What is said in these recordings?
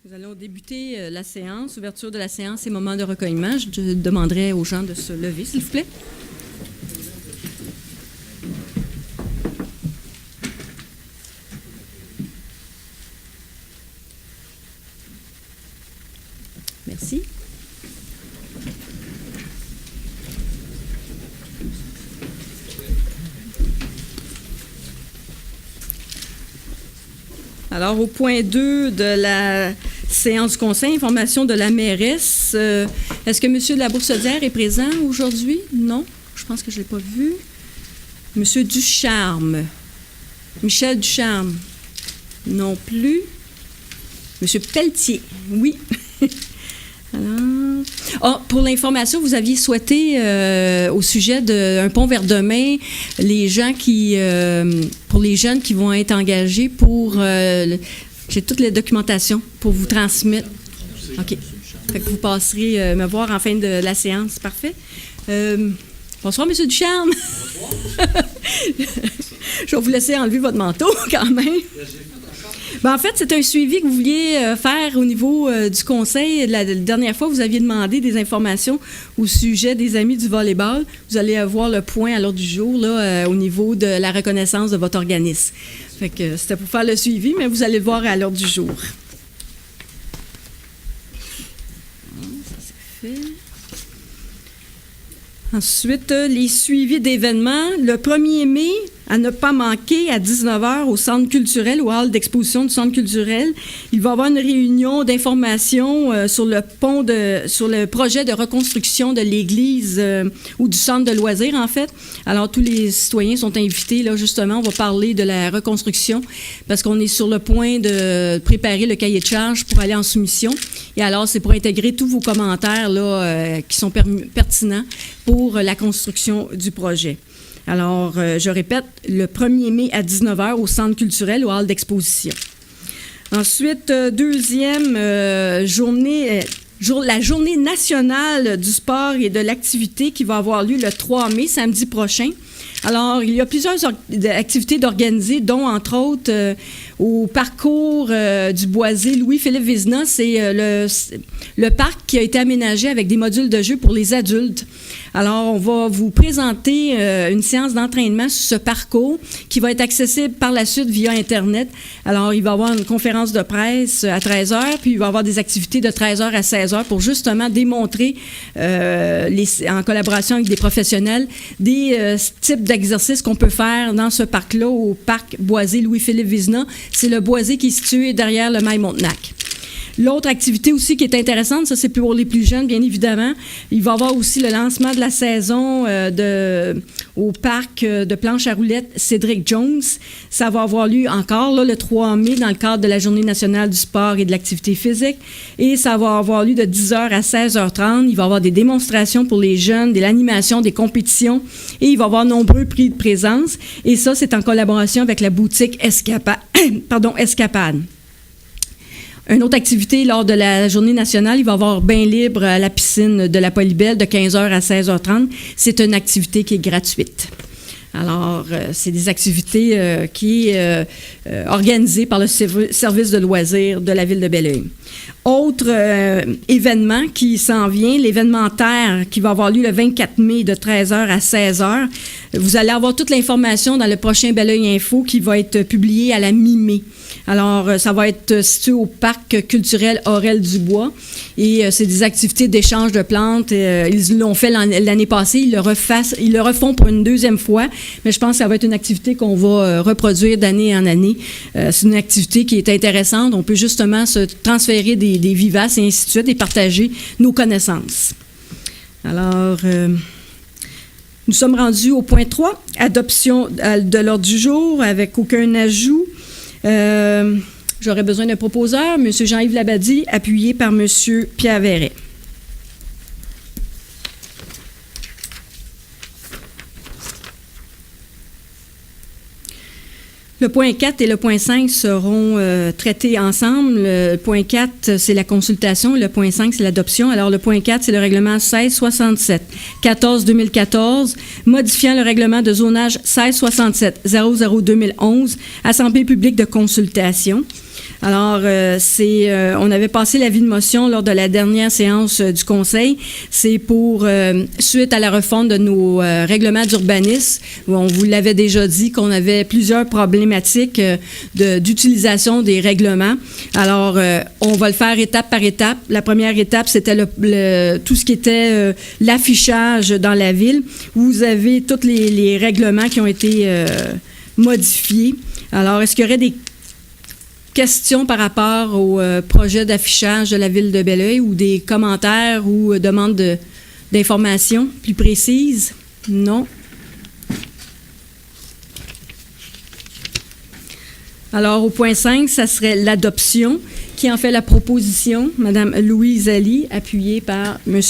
Nous allons débuter la séance, ouverture de la séance et moment de recueillement. Je demanderai aux gens de se lever, s'il vous plaît. Merci. Alors, au point 2 de la séance du conseil, information de la mairesse. Est-ce que M. de la Boursaudière est présent aujourd'hui? Non, je pense que je ne l'ai pas vu. M. Ducharme. Michel Ducharme. Non plus. M. Pelletier. Oui. Alors, pour l'information, vous aviez souhaité au sujet d'un pont vers demain, les gens pour les jeunes qui vont être engagés pour... j'ai toute la documentation pour vous transmettre. OK. Fait que vous passerez me voir en fin de la séance. Parfait. Bonsoir, M. Ducharme. Bonsoir. Je vais vous laisser enlever votre manteau quand même. Ben, en fait, c'est un suivi que vous vouliez faire au niveau du conseil. La dernière fois, vous aviez demandé des informations au sujet des amis du volleyball. Vous allez avoir le point à l'ordre du jour là, au niveau de la reconnaissance de votre organisme. Fait que c'était pour faire le suivi, mais vous allez le voir à l'ordre du jour. Ça, c'est fait. Ensuite, les suivis d'événements. Le 1er mai, à ne pas manquer, à 19h au Centre culturel, au hall d'exposition du Centre culturel, il va y avoir une réunion d'information sur le projet de reconstruction de l'église ou du centre de loisirs, en fait. Alors, tous les citoyens sont invités, là, justement, on va parler de la reconstruction parce qu'on est sur le point de préparer le cahier de charges pour aller en soumission. Et alors, c'est pour intégrer tous vos commentaires là, qui sont pertinents pour la construction du projet. Alors, je répète, le 1er mai à 19h au Centre culturel, au hall d'exposition. Ensuite, deuxième journée, la journée nationale du sport et de l'activité qui va avoir lieu le 3 mai, samedi prochain. Alors, il y a plusieurs activités d'organiser, dont, entre autres, au parcours du Boisé Louis-Philippe Vézina, c'est le parc qui a été aménagé avec des modules de jeu pour les adultes. Alors, on va vous présenter une séance d'entraînement sur ce parcours qui va être accessible par la suite via Internet. Alors, il va y avoir une conférence de presse à 13h, puis il va y avoir des activités de 13h à 16h pour justement démontrer, en collaboration avec des professionnels, des types d'exercices qu'on peut faire dans ce parc-là, au parc Boisé Louis-Philippe Vézina. C'est le Boisé qui est situé derrière le Maille-Montenac. L'autre activité aussi qui est intéressante, ça c'est pour les plus jeunes, bien évidemment. Il va y avoir aussi le lancement de la saison au parc de planche à roulettes Cédric Jones. Ça va avoir lieu encore là, le 3 mai dans le cadre de la Journée nationale du sport et de l'activité physique. Et ça va avoir lieu de 10h à 16h30. Il va y avoir des démonstrations pour les jeunes, de l'animation, des compétitions. Et il va y avoir nombreux prix de présence. Et ça, c'est en collaboration avec la boutique Escapade. Une autre activité lors de la Journée nationale, il va y avoir bain libre à la piscine de la Polybelle de 15h à 16h30. C'est une activité qui est gratuite. Alors, c'est des activités qui sont organisées par le service de loisirs de la ville de Belleuil. Autre événement qui s'en vient, l'événementaire qui va avoir lieu le 24 mai de 13h à 16h. Vous allez avoir toute l'information dans le prochain Belleuil Info qui va être publié à la mi-mai. Alors, ça va être situé au parc culturel Aurel-Dubois et c'est des activités d'échange de plantes. Ils l'ont fait l'année passée, ils le refont pour une deuxième fois, mais je pense que ça va être une activité qu'on va reproduire d'année en année. C'est une activité qui est intéressante. On peut justement se transférer des vivaces et ainsi de suite et partager nos connaissances. Alors... nous sommes rendus au point 3, adoption de l'ordre du jour avec aucun ajout. J'aurais besoin d'un proposeur, M. Jean-Yves Labadie, appuyé par M. Pierre Verret. Le point 4 et le point 5 seront traités ensemble. Le point 4, c'est la consultation. Le point 5, c'est l'adoption. Alors, le point 4, c'est le règlement 1667 14-2014, modifiant le règlement de zonage 1667 00-2011, Assemblée publique de consultation. Alors, on avait passé l'avis de motion lors de la dernière séance du Conseil. C'est pour, suite à la refonte de nos règlements d'urbanisme, on vous l'avait déjà dit qu'on avait plusieurs problématiques d'utilisation des règlements. Alors, on va le faire étape par étape. La première étape, c'était tout ce qui était l'affichage dans la ville. Vous avez tous les règlements qui ont été modifiés. Alors, est-ce qu'il y aurait des questions par rapport au projet d'affichage de la ville de Belleuil ou des commentaires ou demandes d'informations plus précises? Non. Alors, au point 5, ça serait l'adoption. Qui en fait la proposition? Mme Louise Ali, appuyée par M.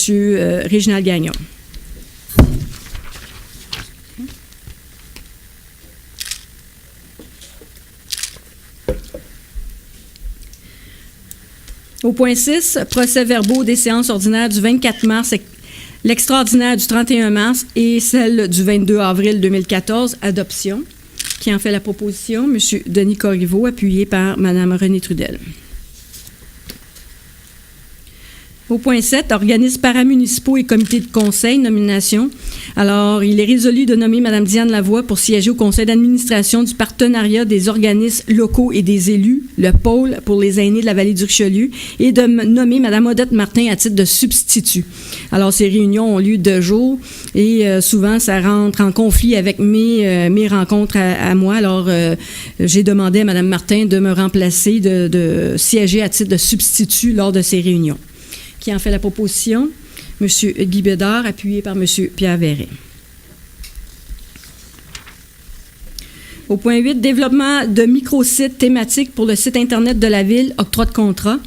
Réginald Gagnon. Au point 6, procès-verbaux des séances ordinaires du 24 mars, l'extraordinaire du 31 mars et celle du 22 avril 2014, adoption. Qui en fait la proposition? M. Denis Corriveau, appuyé par Mme Renée Trudel. Au point 7, organismes paramunicipaux et comités de conseil, nomination. Alors, il est résolu de nommer Mme Diane Lavoie pour siéger au conseil d'administration du partenariat des organismes locaux et des élus, le pôle pour les aînés de la vallée du Richelieu, et de nommer Mme Odette Martin à titre de substitut. Alors, ces réunions ont lieu 2 jours et souvent, ça rentre en conflit avec mes rencontres à moi. Alors, j'ai demandé à Mme Martin de me remplacer, de siéger à titre de substitut lors de ces réunions. Qui en fait la proposition? M. Guy Bédard, appuyé par M. Pierre Verret. Au point 8, développement de microsites thématiques pour le site Internet de la Ville, octroi de contrat.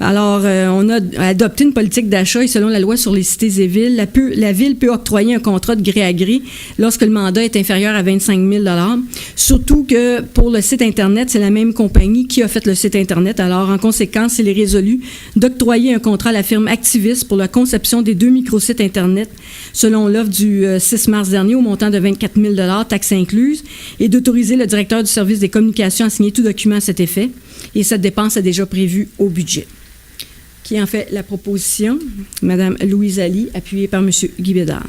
Alors, on a adopté une politique d'achat et selon la loi sur les cités et villes, la Ville peut octroyer un contrat de gré à gré lorsque le mandat est inférieur à 25 000 $. Surtout que pour le site Internet, c'est la même compagnie qui a fait le site Internet. Alors, en conséquence, il est résolu d'octroyer un contrat à la firme Activis pour la conception des 2 microsites Internet selon l'offre du 6 mars dernier au montant de 24 000 $, taxes incluses, et d'autoriser le directeur du service des communications à signer tout document à cet effet. Et cette dépense est déjà prévue au budget. Qui en fait la proposition? Mme Louise Ali, appuyée par M. Guy Bédard.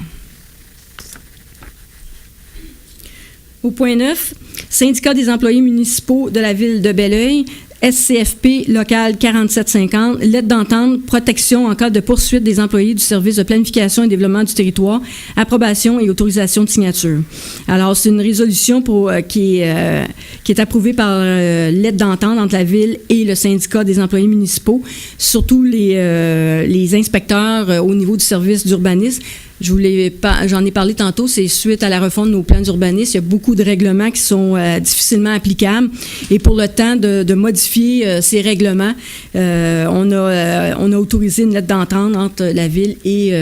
Au point 9, syndicat des employés municipaux de la ville de Belleuil, SCFP local 4750, lettre d'entente, protection en cas de poursuite des employés du service de planification et développement du territoire, approbation et autorisation de signature. Alors, c'est une résolution qui est approuvée par lettre d'entente entre la ville et le syndicat des employés municipaux, surtout les inspecteurs au niveau du service d'urbanisme. J'en ai parlé tantôt, c'est suite à la refonte de nos plans d'urbanisme. Il y a beaucoup de règlements qui sont difficilement applicables. Et pour le temps de modifier ces règlements, on a autorisé une lettre d'entente entre la Ville et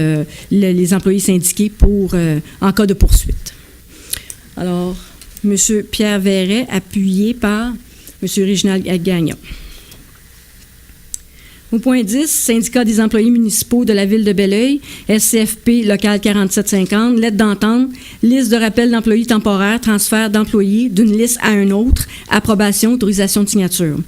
les employés syndiqués en cas de poursuite. Alors, M. Pierre Verret, appuyé par M. Réginald Gagnon. Au point 10, syndicat des employés municipaux de la ville de Belleuil, SCFP local 4750, lettre d'entente, liste de rappel d'employés temporaires, transfert d'employés d'une liste à une autre, approbation, autorisation de signature.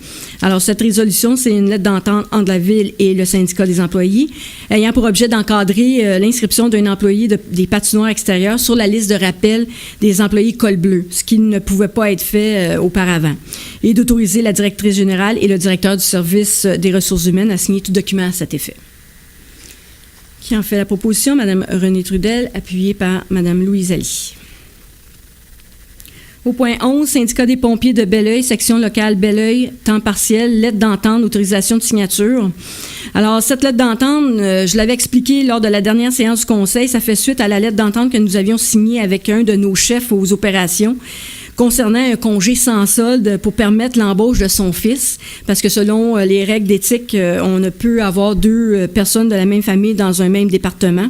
Alors, cette résolution, c'est une lettre d'entente entre la ville et le syndicat des employés, ayant pour objet d'encadrer l'inscription d'un employé des patinoires extérieures sur la liste de rappel des employés col bleu, ce qui ne pouvait pas être fait auparavant, et d'autoriser la directrice générale et le directeur du service des ressources humaines à signer tout document à cet effet. Qui en fait la proposition? Mme Renée Trudel, appuyée par Mme Louise Ali. Au point 11, syndicat des pompiers de Belleuil, section locale Belleuil, temps partiel, lettre d'entente, autorisation de signature. Alors, cette lettre d'entente, je l'avais expliqué lors de la dernière séance du Conseil, ça fait suite à la lettre d'entente que nous avions signée avec un de nos chefs aux opérations concernant un congé sans solde pour permettre l'embauche de son fils, parce que selon les règles d'éthique, on ne peut avoir 2 personnes de la même famille dans un même département.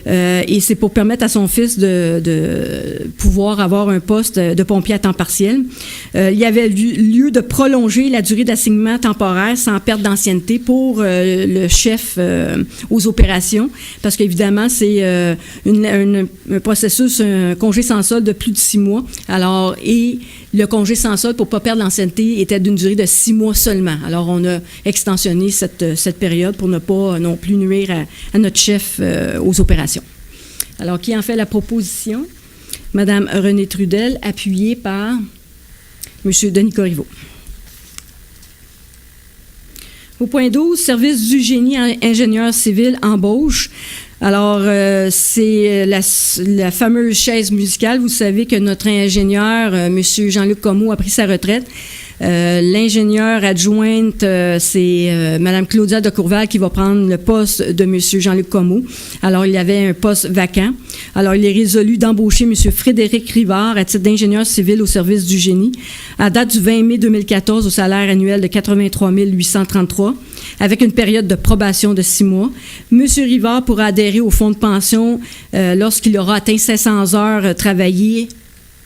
Et c'est pour permettre à son fils de pouvoir avoir un poste de pompier à temps partiel. Il y avait lieu de prolonger la durée d'assignement temporaire sans perte d'ancienneté pour le chef aux opérations, parce qu'évidemment, c'est un processus, un congé sans solde de plus de 6 mois. Alors, et le congé sans solde pour ne pas perdre l'ancienneté était d'une durée de 6 mois seulement. Alors, on a extensionné cette période pour ne pas non plus nuire à notre chef aux opérations. Alors, qui en fait la proposition? Madame Renée Trudel, appuyée par M. Denis Corriveau. Au point 12, service du génie ingénieur civil embauche. Alors, c'est la fameuse chaise musicale. Vous savez que notre ingénieur, M. Jean-Luc Comeau, a pris sa retraite. L'ingénieure adjointe, c'est Mme Claudia de Courval qui va prendre le poste de M. Jean-Luc Comeau. Alors, il y avait un poste vacant. Alors, il est résolu d'embaucher M. Frédéric Rivard à titre d'ingénieur civil au service du génie à date du 20 mai 2014 au salaire annuel de 83 833 avec une période de probation de 6 mois. M. Rivard pourra adhérer au fonds de pension lorsqu'il aura atteint 500 heures travaillées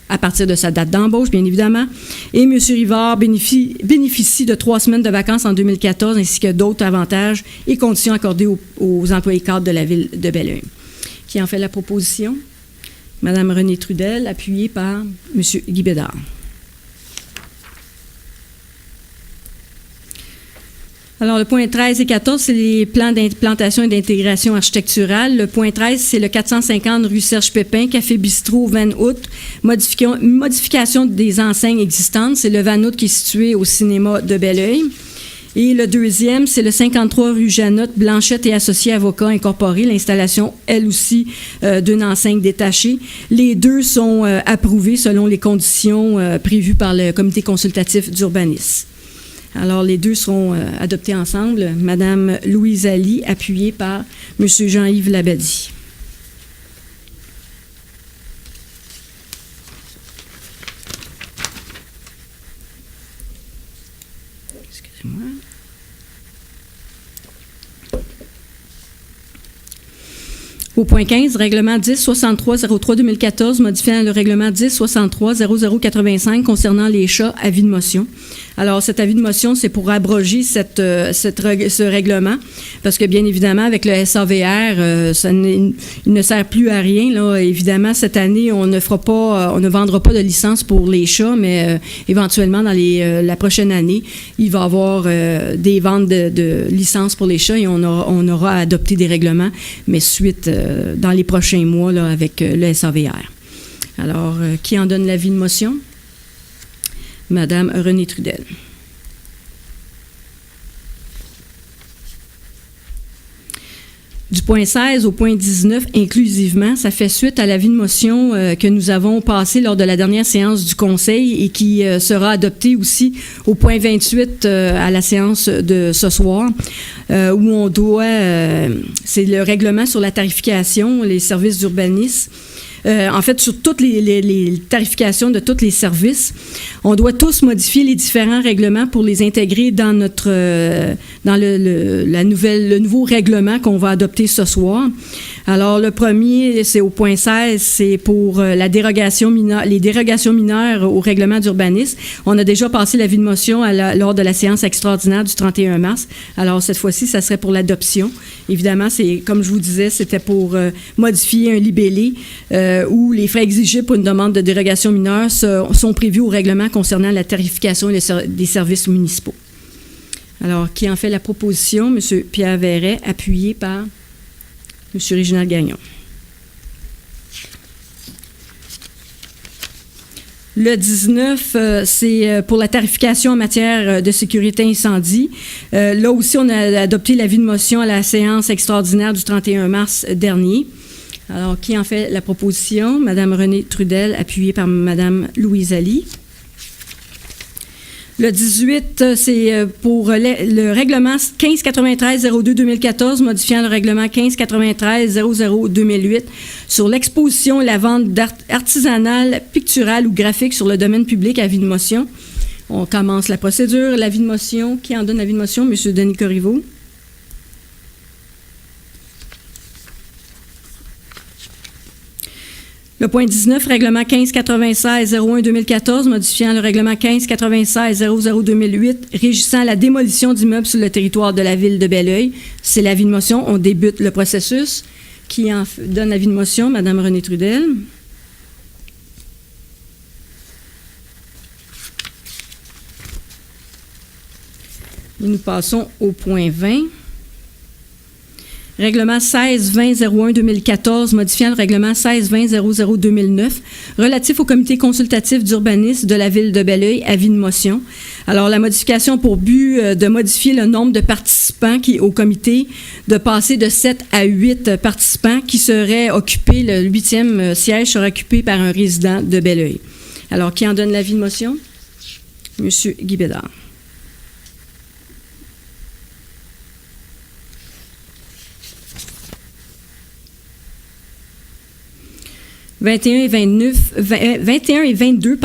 à partir de sa date d'embauche, bien évidemment. Et M. Rivard bénéficie de 3 semaines de vacances en 2014, ainsi que d'autres avantages et conditions accordées aux employés cadres de la ville de Belleuil. Qui en fait la proposition? Mme Renée Trudel, appuyée par M. Guy Bédard. Alors, le point 13 et 14, c'est les plans d'implantation et d'intégration architecturale. Le point 13, c'est le 450 rue Serge Pépin, Café Bistrot, Van Hout, modification des enseignes existantes. C'est le Van Hout qui est situé au cinéma de Belleuil. Et le deuxième, c'est le 53 rue Janotte, Blanchette et Associés Avocats Incorporés, l'installation, elle aussi, d'une enseigne détachée. Les deux sont approuvés selon les conditions prévues par le comité consultatif d'urbanisme. Alors, les deux seront adoptés ensemble. Madame Louise Ali, appuyée par M. Jean-Yves Labadie. Excusez-moi. Au point 15, règlement 10-63-03-2014, modifiant le règlement 10-63-00-85 concernant les chats, avis de motion. Alors, cet avis de motion, c'est pour abroger ce règlement, parce que, bien évidemment, avec le SAVR, il ne sert plus à rien. Là. Évidemment, cette année, on ne vendra pas de licence pour les chats, mais éventuellement, dans la prochaine année, il va y avoir des ventes de licences pour les chats et on aura adopté des règlements, mais suite dans les prochains mois là, avec le SAVR. Alors, qui en donne l'avis de motion? Madame Renée Trudel. Du point 16 au point 19, inclusivement, ça fait suite à l'avis de motion que nous avons passé lors de la dernière séance du Conseil et qui sera adopté aussi au point 28 à la séance de ce soir, où on doit, c'est le règlement sur la tarification, les services d'urbanisme. En fait, sur toutes les tarifications de tous les services, on doit tous modifier les différents règlements pour les intégrer dans le nouveau règlement qu'on va adopter ce soir. Alors, le premier, c'est au point 16, c'est pour les dérogations mineures au règlement d'urbanisme. On a déjà passé l'avis de motion lors de la séance extraordinaire du 31 mars. Alors, cette fois-ci, ça serait pour l'adoption. Évidemment, c'est comme je vous disais, c'était pour modifier un libellé où les frais exigés pour une demande de dérogation mineure sont prévus au règlement concernant la tarification des services municipaux. Alors, qui en fait la proposition? M. Pierre Verret, appuyé par M. Réginald Gagnon. Le 19, c'est pour la tarification en matière de sécurité incendie. Là aussi, on a adopté l'avis de motion à la séance extraordinaire du 31 mars dernier. Alors, qui en fait la proposition? Mme Renée Trudel, appuyée par Mme Louise Ali. Le 18, c'est pour le règlement 1593-02-2014, modifiant le règlement 1593-00-2008 sur l'exposition et la vente artisanale, picturale ou graphique sur le domaine public. Avis de motion. On commence la procédure. L'avis de motion. Qui en donne l'avis de motion? M. Denis Corriveau. Le point 19, règlement 1596-01-2014, modifiant le règlement 1596-00-2008, régissant la démolition d'immeubles sur le territoire de la ville de Belleuil. C'est l'avis de motion. On débute le processus. Qui en donne l'avis de motion? Mme Renée Trudel. Et nous passons au point 20. Règlement 16-20-01-2014, modifiant le règlement 16-20-00-2009, relatif au comité consultatif d'urbanisme de la ville de Belleuil, avis de motion. Alors, la modification a pour but de modifier le nombre de participants au comité, de passer de 7 à 8 participants qui seraient occupés, le 8e siège serait occupé par un résident de Belleuil. Alors, qui en donne l'avis de motion? Monsieur Guy Bédard. 21 et 22,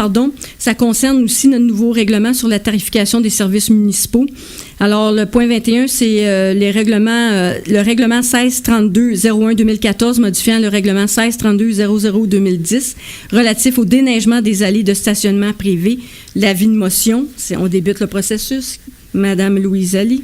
ça concerne aussi notre nouveau règlement sur la tarification des services municipaux. Alors, le point 21, c'est le règlement 1632-01-2014, modifiant le règlement 1632-00-2010, relatif au déneigement des allées de stationnement privé. L'avis de motion, on débute le processus. Madame Louise Ali.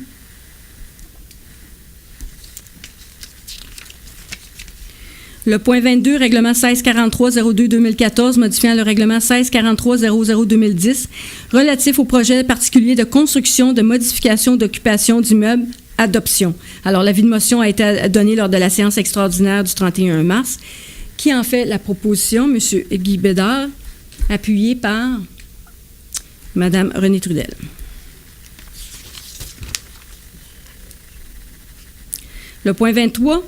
Le point 22, règlement 1643-02-2014, modifiant le règlement 1643-00-2010, relatif au projet particulier de construction, de modification, d'occupation d'immeubles, adoption. Alors, l'avis de motion a été donné lors de la séance extraordinaire du 31 mars. Qui en fait la proposition? M. Guy Bédard, appuyé par Mme Renée Trudel. Le point 23,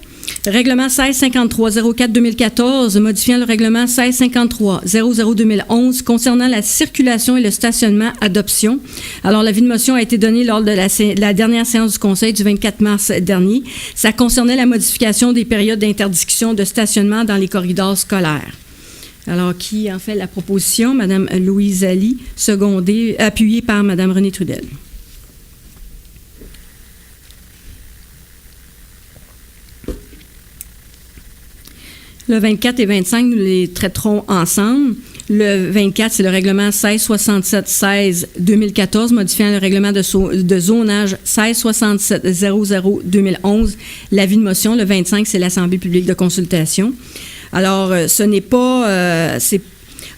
règlement 1653-04-2014, modifiant le règlement 1653-00-2011 concernant la circulation et le stationnement adoption. Alors, l'avis de motion a été donné lors de la dernière séance du Conseil du 24 mars dernier. Ça concernait la modification des périodes d'interdiction de stationnement dans les corridors scolaires. Alors, qui en fait la proposition? Mme Louise Ali, appuyée par Mme Renée Trudel. Le 24 et 25, nous les traiterons ensemble. Le 24, c'est le règlement 1667-16-2014, modifiant le règlement de zonage 1667-00-2011. L'avis de motion. Le 25, c'est l'Assemblée publique de consultation. Alors, ce n'est pas...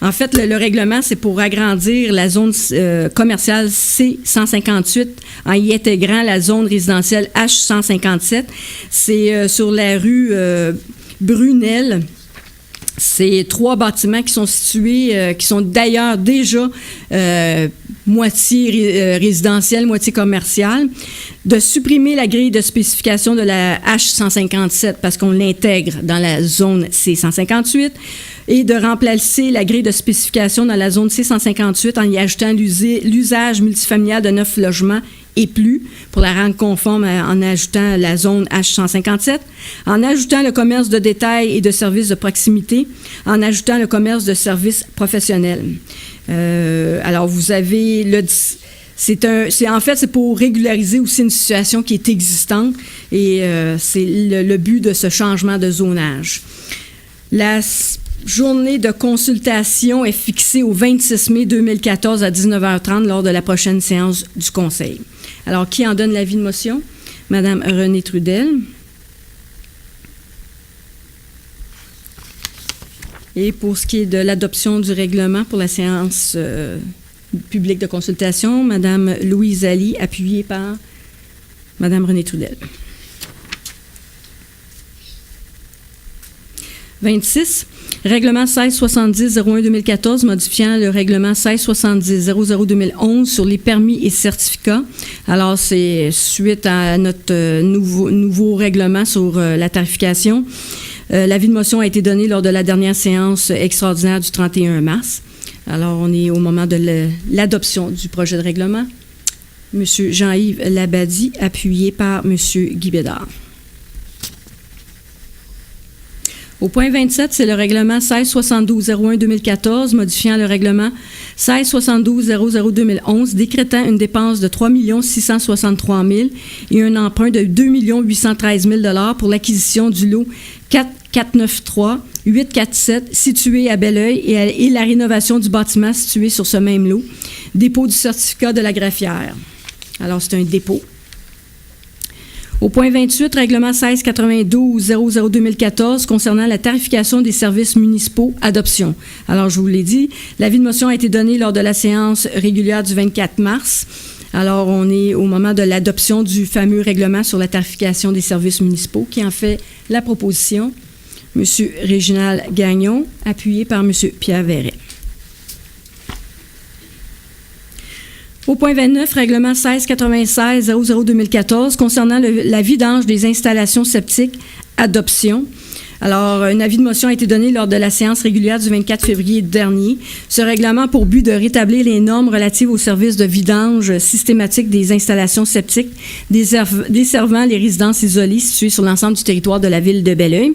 en fait, le règlement, c'est pour agrandir la zone commerciale C158 en y intégrant la zone résidentielle H157. C'est sur la rue... Brunel. C'est 3 bâtiments qui sont situés, qui sont d'ailleurs déjà moitié résidentielle, moitié commerciale, de supprimer la grille de spécification de la H157 parce qu'on l'intègre dans la zone C158 et de remplacer la grille de spécification dans la zone C158 en y ajoutant l'usage multifamilial de 9 logements et plus, pour la rendre conforme en ajoutant la zone H157, en ajoutant le commerce de détail et de services de proximité, en ajoutant le commerce de services professionnels. Alors, vous avez c'est pour régulariser aussi une situation qui est existante et c'est le but de ce changement de zonage. La journée de consultation est fixée au 26 mai 2014 à 19h30 lors de la prochaine séance du Conseil. Alors, qui en donne l'avis de motion? Mme Renée Trudel. Et pour ce qui est de l'adoption du règlement pour la séance publique de consultation, Mme Louise Ali, appuyée par Mme Renée Trudel. 26. Règlement 1670-01-2014, modifiant le règlement 1670-00-2011 sur les permis et certificats. Alors, c'est suite à notre nouveau règlement sur la tarification. L'avis de motion a été donné lors de la dernière séance extraordinaire du 31 mars. Alors, on est au moment de l'adoption du projet de règlement. M. Jean-Yves Labadie, appuyé par M. Guy Bédard. Au point 27, c'est le règlement 1672-01-2014, modifiant le règlement 1672-00-2011, décrétant une dépense de 3 663 000 et un emprunt de 2 813 000 $ pour l'acquisition du lot 4493-847 situé à Belleuil et la rénovation du bâtiment situé sur ce même lot. Dépôt du certificat de la greffière. Alors, c'est un dépôt. Au point 28, règlement 1692-00-2014 concernant la tarification des services municipaux, adoption. Alors, je vous l'ai dit, l'avis de motion a été donné lors de la séance régulière du 24 mars. Alors, on est au moment de l'adoption du fameux règlement sur la tarification des services municipaux qui en fait la proposition. M. Réginald Gagnon, appuyé par M. Pierre Verret. Au point 29, règlement 1696-00-2014 concernant la vidange des installations septiques, adoption. Alors, un avis de motion a été donné lors de la séance régulière du 24 février dernier. Ce règlement a pour but de rétablir les normes relatives aux services de vidange systématique des installations septiques desservant les résidences isolées situées sur l'ensemble du territoire de la ville de Belleuil.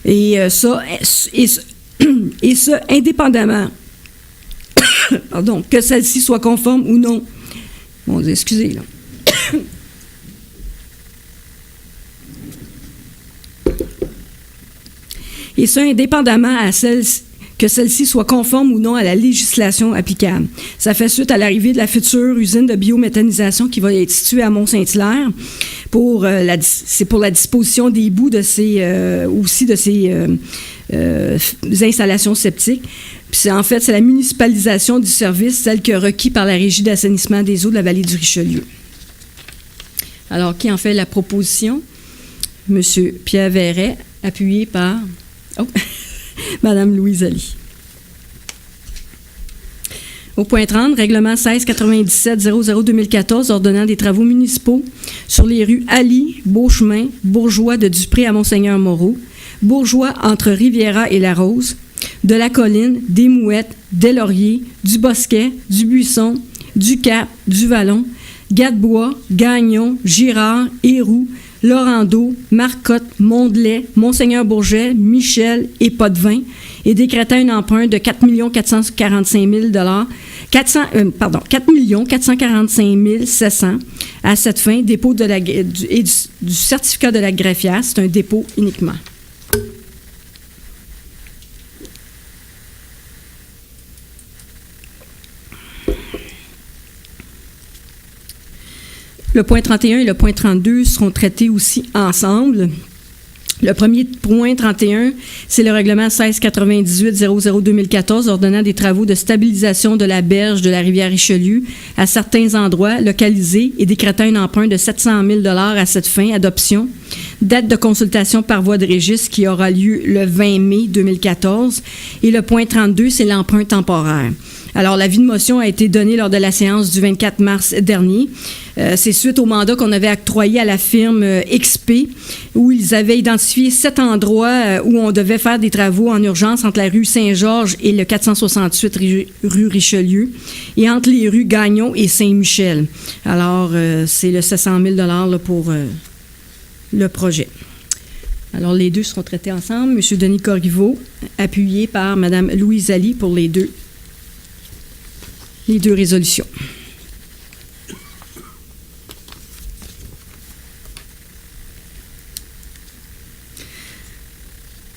Et ça, indépendamment pardon, que celle-ci soit conforme ou non. Bon, excusez, là. Et ça, indépendamment que celle-ci soit conforme ou non à la législation applicable. Ça fait suite à l'arrivée de la future usine de biométhanisation qui va être située à Mont-Saint-Hilaire. C'est pour la disposition des bouts de ces installations septiques. Puis c'est la municipalisation du service, celle que requis par la Régie d'assainissement des eaux de la vallée du Richelieu. Alors, qui en fait la proposition? M. Pierre Verret, appuyé par Mme Louise Ali. Au point 30, règlement 1697-00-2014 ordonnant des travaux municipaux sur les rues Ali, Beauchemin, Bourgeois de Dupré à Monseigneur-Moreau, Bourgeois entre Riviera et La Rose, de la Colline, des Mouettes, des Lauriers, du Bosquet, du Buisson, du Cap, du Vallon, Gadebois, Gagnon, Girard, Héroux, Laurando, Marcotte, Mondelais, Monseigneur-Bourget, Michel et Potvin, et décrétant un emprunt de 4 445 700 à cette fin, dépôt du certificat de la greffière, c'est un dépôt uniquement. Le point 31 et le point 32 seront traités aussi ensemble. Le premier point 31, c'est le règlement 1698-00-2014 ordonnant des travaux de stabilisation de la berge de la rivière Richelieu à certains endroits localisés et décrétant un emprunt de 700 000 $ à cette fin, adoption. Date de consultation par voie de registre qui aura lieu le 20 mai 2014. Et le point 32, c'est l'emprunt temporaire. Alors, l'avis de motion a été donné lors de la séance du 24 mars dernier. C'est suite au mandat qu'on avait octroyé à la firme XP, où ils avaient identifié 7 endroits où on devait faire des travaux en urgence entre la rue Saint-Georges et le 468 rue Richelieu, et entre les rues Gagnon et Saint-Michel. Alors, c'est le 700 000 $ pour le projet. Alors, les deux seront traités ensemble. M. Denis Corriveau, appuyé par Mme Louise Ali pour les deux résolutions.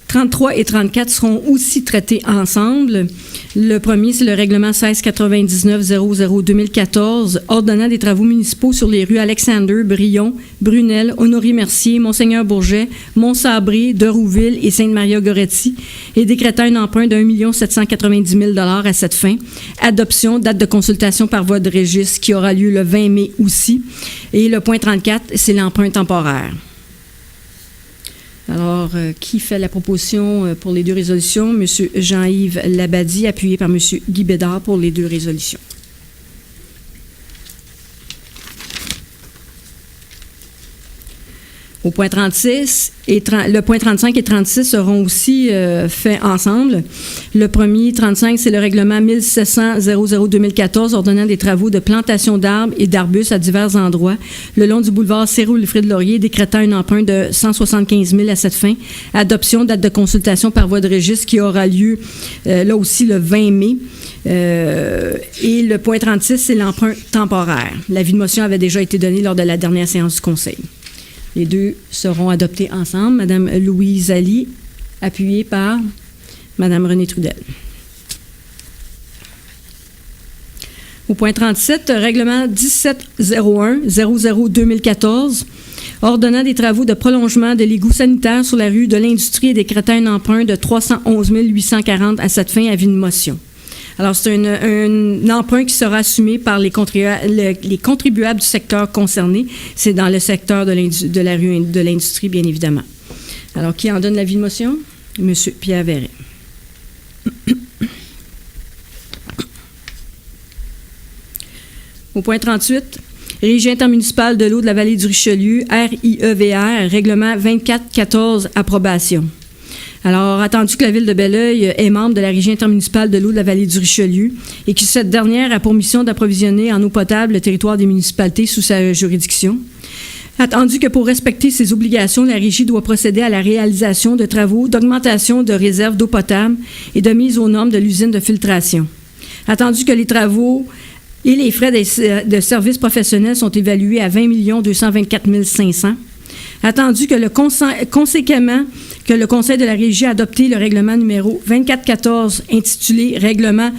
33 et 34 seront aussi traités ensemble. Le premier, c'est le règlement 1699-00-2014, ordonnant des travaux municipaux sur les rues Alexander, Brion, Brunel, Honoré-Mercier, Monseigneur-Bourget, Mont-Sabré, Derouville et Sainte-Maria-Goretti, et décrétant un emprunt de 1 790 000 $ à cette fin. Adoption, date de consultation par voie de registre qui aura lieu le 20 mai aussi. Et le point 34, c'est l'emprunt temporaire. Alors, qui fait la proposition pour les deux résolutions? M. Jean-Yves Labadie, appuyé par M. Guy Bédard pour les deux résolutions. Au point 36, le point 35 et 36 seront aussi faits ensemble. Le premier, 35, c'est le règlement 1700-00-2014 ordonnant des travaux de plantation d'arbres et d'arbustes à divers endroits le long du boulevard Céroule-Wilfrid-Laurier, décrétant un emprunt de 175 000 à cette fin. Adoption, date de consultation par voie de registre qui aura lieu là aussi le 20 mai. Et le point 36, c'est l'emprunt temporaire. L'avis de motion avait déjà été donné lors de la dernière séance du Conseil. Les deux seront adoptés ensemble. Mme Louise Ali, appuyée par Mme Renée Trudel. Au point 37, règlement 1701-00-2014, ordonnant des travaux de prolongement de l'égout sanitaire sur la rue de l'Industrie et décrétant un emprunt de 311 840 à cette fin, avis de motion. Alors, c'est un emprunt qui sera assumé par les contribuables du secteur concerné. C'est dans le secteur de l'industrie, bien évidemment. Alors, qui en donne l'avis de motion? M. Pierre Verret. Au point 38, Régie intermunicipale de l'eau de la vallée du Richelieu, RIEVR, règlement 2414, approbation. Alors, attendu que la Ville de Belleuil est membre de la Régie intermunicipale de l'eau de la vallée du Richelieu et que cette dernière a pour mission d'approvisionner en eau potable le territoire des municipalités sous sa juridiction. Attendu que pour respecter ses obligations, la Régie doit procéder à la réalisation de travaux d'augmentation de réserves d'eau potable et de mise aux normes de l'usine de filtration. Attendu que les travaux et les frais de services professionnels sont évalués à 20 224 500. Attendu que conséquemment que le Conseil de la Régie a adopté le règlement numéro 2414 intitulé Règlement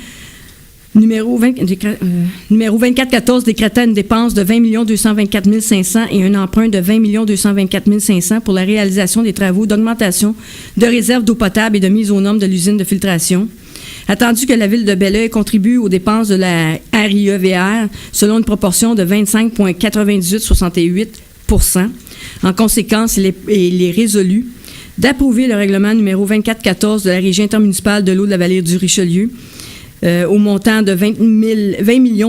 numéro 2414 décrétant une dépense de 20 224 500 et un emprunt de 20 224 500 pour la réalisation des travaux d'augmentation de réserves d'eau potable et de mise aux normes de l'usine de filtration. Attendu que la Ville de Belleuil contribue aux dépenses de la RIEVR selon une proportion de 25,9868 %. En conséquence, il est résolu d'approuver le règlement numéro 2414 de la Régie intermunicipale de l'eau de la vallée du Richelieu au montant de 20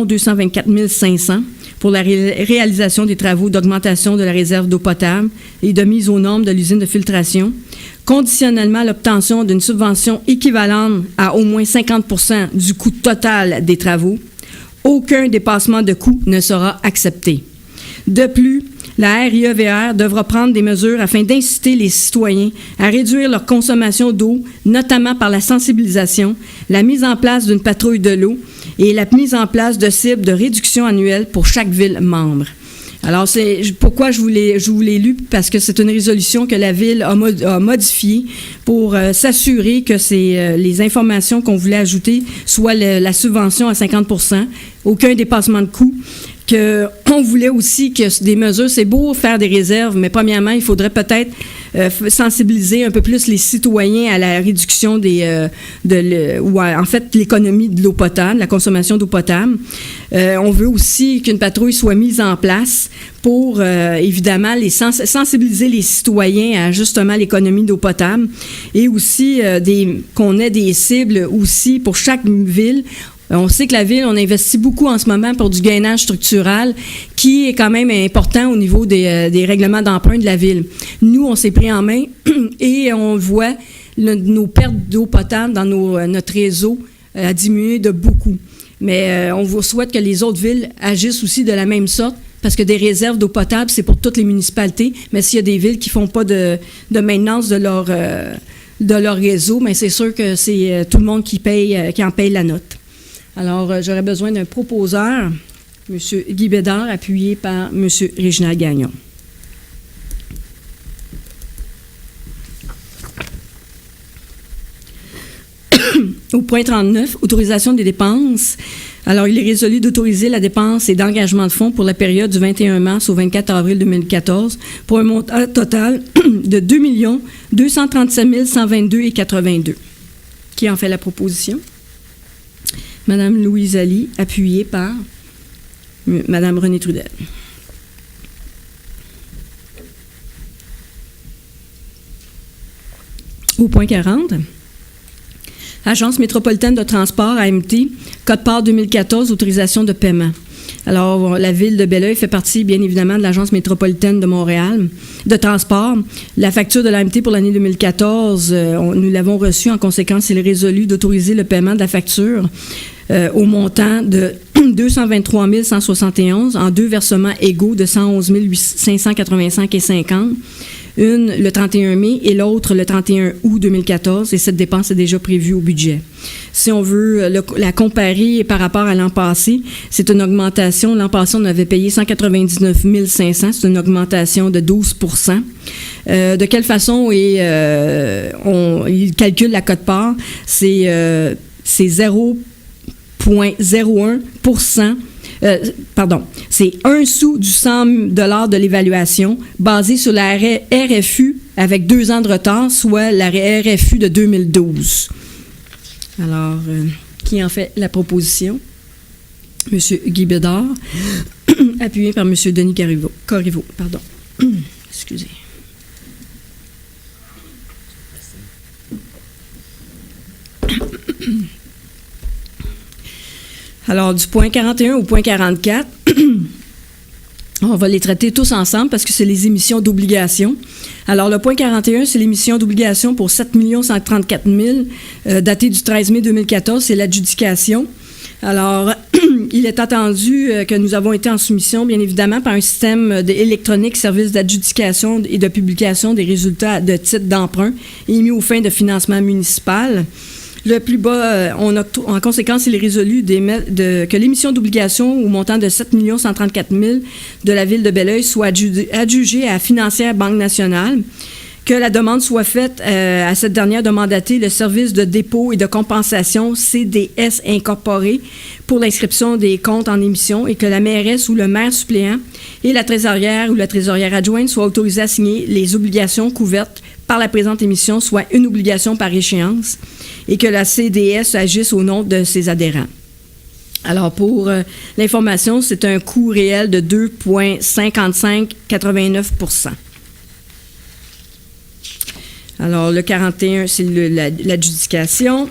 224 500 pour la réalisation des travaux d'augmentation de la réserve d'eau potable et de mise aux normes de l'usine de filtration, conditionnellement à l'obtention d'une subvention équivalente à au moins 50 % du coût total des travaux. Aucun dépassement de coût ne sera accepté. De plus, la RIEVR devra prendre des mesures afin d'inciter les citoyens à réduire leur consommation d'eau, notamment par la sensibilisation, la mise en place d'une patrouille de l'eau et la mise en place de cibles de réduction annuelle pour chaque ville membre. Alors, c'est pourquoi je vous l'ai lu, parce que c'est une résolution que la Ville a modifiée pour s'assurer que les informations qu'on voulait ajouter soient la subvention à 50 %, aucun dépassement de coût, qu'on voulait aussi que des mesures, c'est beau faire des réserves, mais premièrement, il faudrait peut-être sensibiliser un peu plus les citoyens à la réduction en fait, l'économie de l'eau potable, la consommation d'eau potable. On veut aussi qu'une patrouille soit mise en place pour, évidemment, sensibiliser les citoyens à justement l'économie d'eau potable et aussi qu'on ait des cibles aussi pour chaque ville. On sait que la Ville, on investit beaucoup en ce moment pour du gainage structural qui est quand même important au niveau des règlements d'emprunt de la Ville. Nous, on s'est pris en main et on voit nos pertes d'eau potable dans notre réseau diminuer de beaucoup. Mais on vous souhaite que les autres villes agissent aussi de la même sorte parce que des réserves d'eau potable, c'est pour toutes les municipalités. Mais s'il y a des villes qui ne font pas de maintenance de leur réseau, mais c'est sûr que c'est tout le monde qui en paye la note. Alors, j'aurais besoin d'un proposeur, M. Guy Bédard, appuyé par M. Réginald Gagnon. Au point 39, autorisation des dépenses. Alors, il est résolu d'autoriser la dépense et d'engagement de fonds pour la période du 21 mars au 24 avril 2014 pour un montant total de 2 237 122,82. Qui en fait la proposition? Madame Louise Ali, appuyée par Madame Renée Trudel. Au point 40, Agence métropolitaine de transport, AMT, code-part 2014, autorisation de paiement. Alors, la Ville de Belleuil fait partie, bien évidemment, de l'Agence métropolitaine de Montréal de transport. La facture de l'AMT pour l'année 2014, nous l'avons reçue. En conséquence, il est résolu d'autoriser le paiement de la facture au montant de 223 171 en deux versements égaux de 111 585,50. Une le 31 mai et l'autre le 31 août 2014, et cette dépense est déjà prévue au budget. Si on veut la comparer par rapport à l'an passé, c'est une augmentation. L'an passé, on avait payé 199 500, c'est une augmentation de 12 %. De quelle façon il calcule la quote-part? C'est 0,01 %. C'est 1 sou du 100 $ de l'évaluation basé sur la RFU avec 2 ans de retard, soit la RFU de 2012. Alors, Qui en fait la proposition? M. Guy Bédard, appuyé par M. Denis Corriveau. Pardon. Excusez. Alors, du point 41 au point 44, on va les traiter tous ensemble parce que c'est les émissions d'obligations. Alors, le point 41, c'est l'émission d'obligations pour 7 134 000, daté du 13 mai 2014, c'est l'adjudication. Alors, il est attendu que nous avons été en soumission, bien évidemment, par un système électronique, service d'adjudication et de publication des résultats de titres d'emprunt émis aux fins de financement municipal. Le plus bas, en conséquence, il est résolu que l'émission d'obligations au montant de 7 134 000 de la Ville de Belleuil soit adjugée à Financière Banque nationale, que la demande soit faite à cette dernière de mandater le service de dépôt et de compensation CDS Incorporé pour l'inscription des comptes en émission et que la mairesse ou le maire suppléant et la trésorière ou la trésorière adjointe soient autorisés à signer les obligations couvertes par la présente émission, soit une obligation par échéance, et que la CDS agisse au nom de ses adhérents. Alors, pour l'information, c'est un coût réel de 2,5589 %. Alors, le 41, c'est l'adjudication.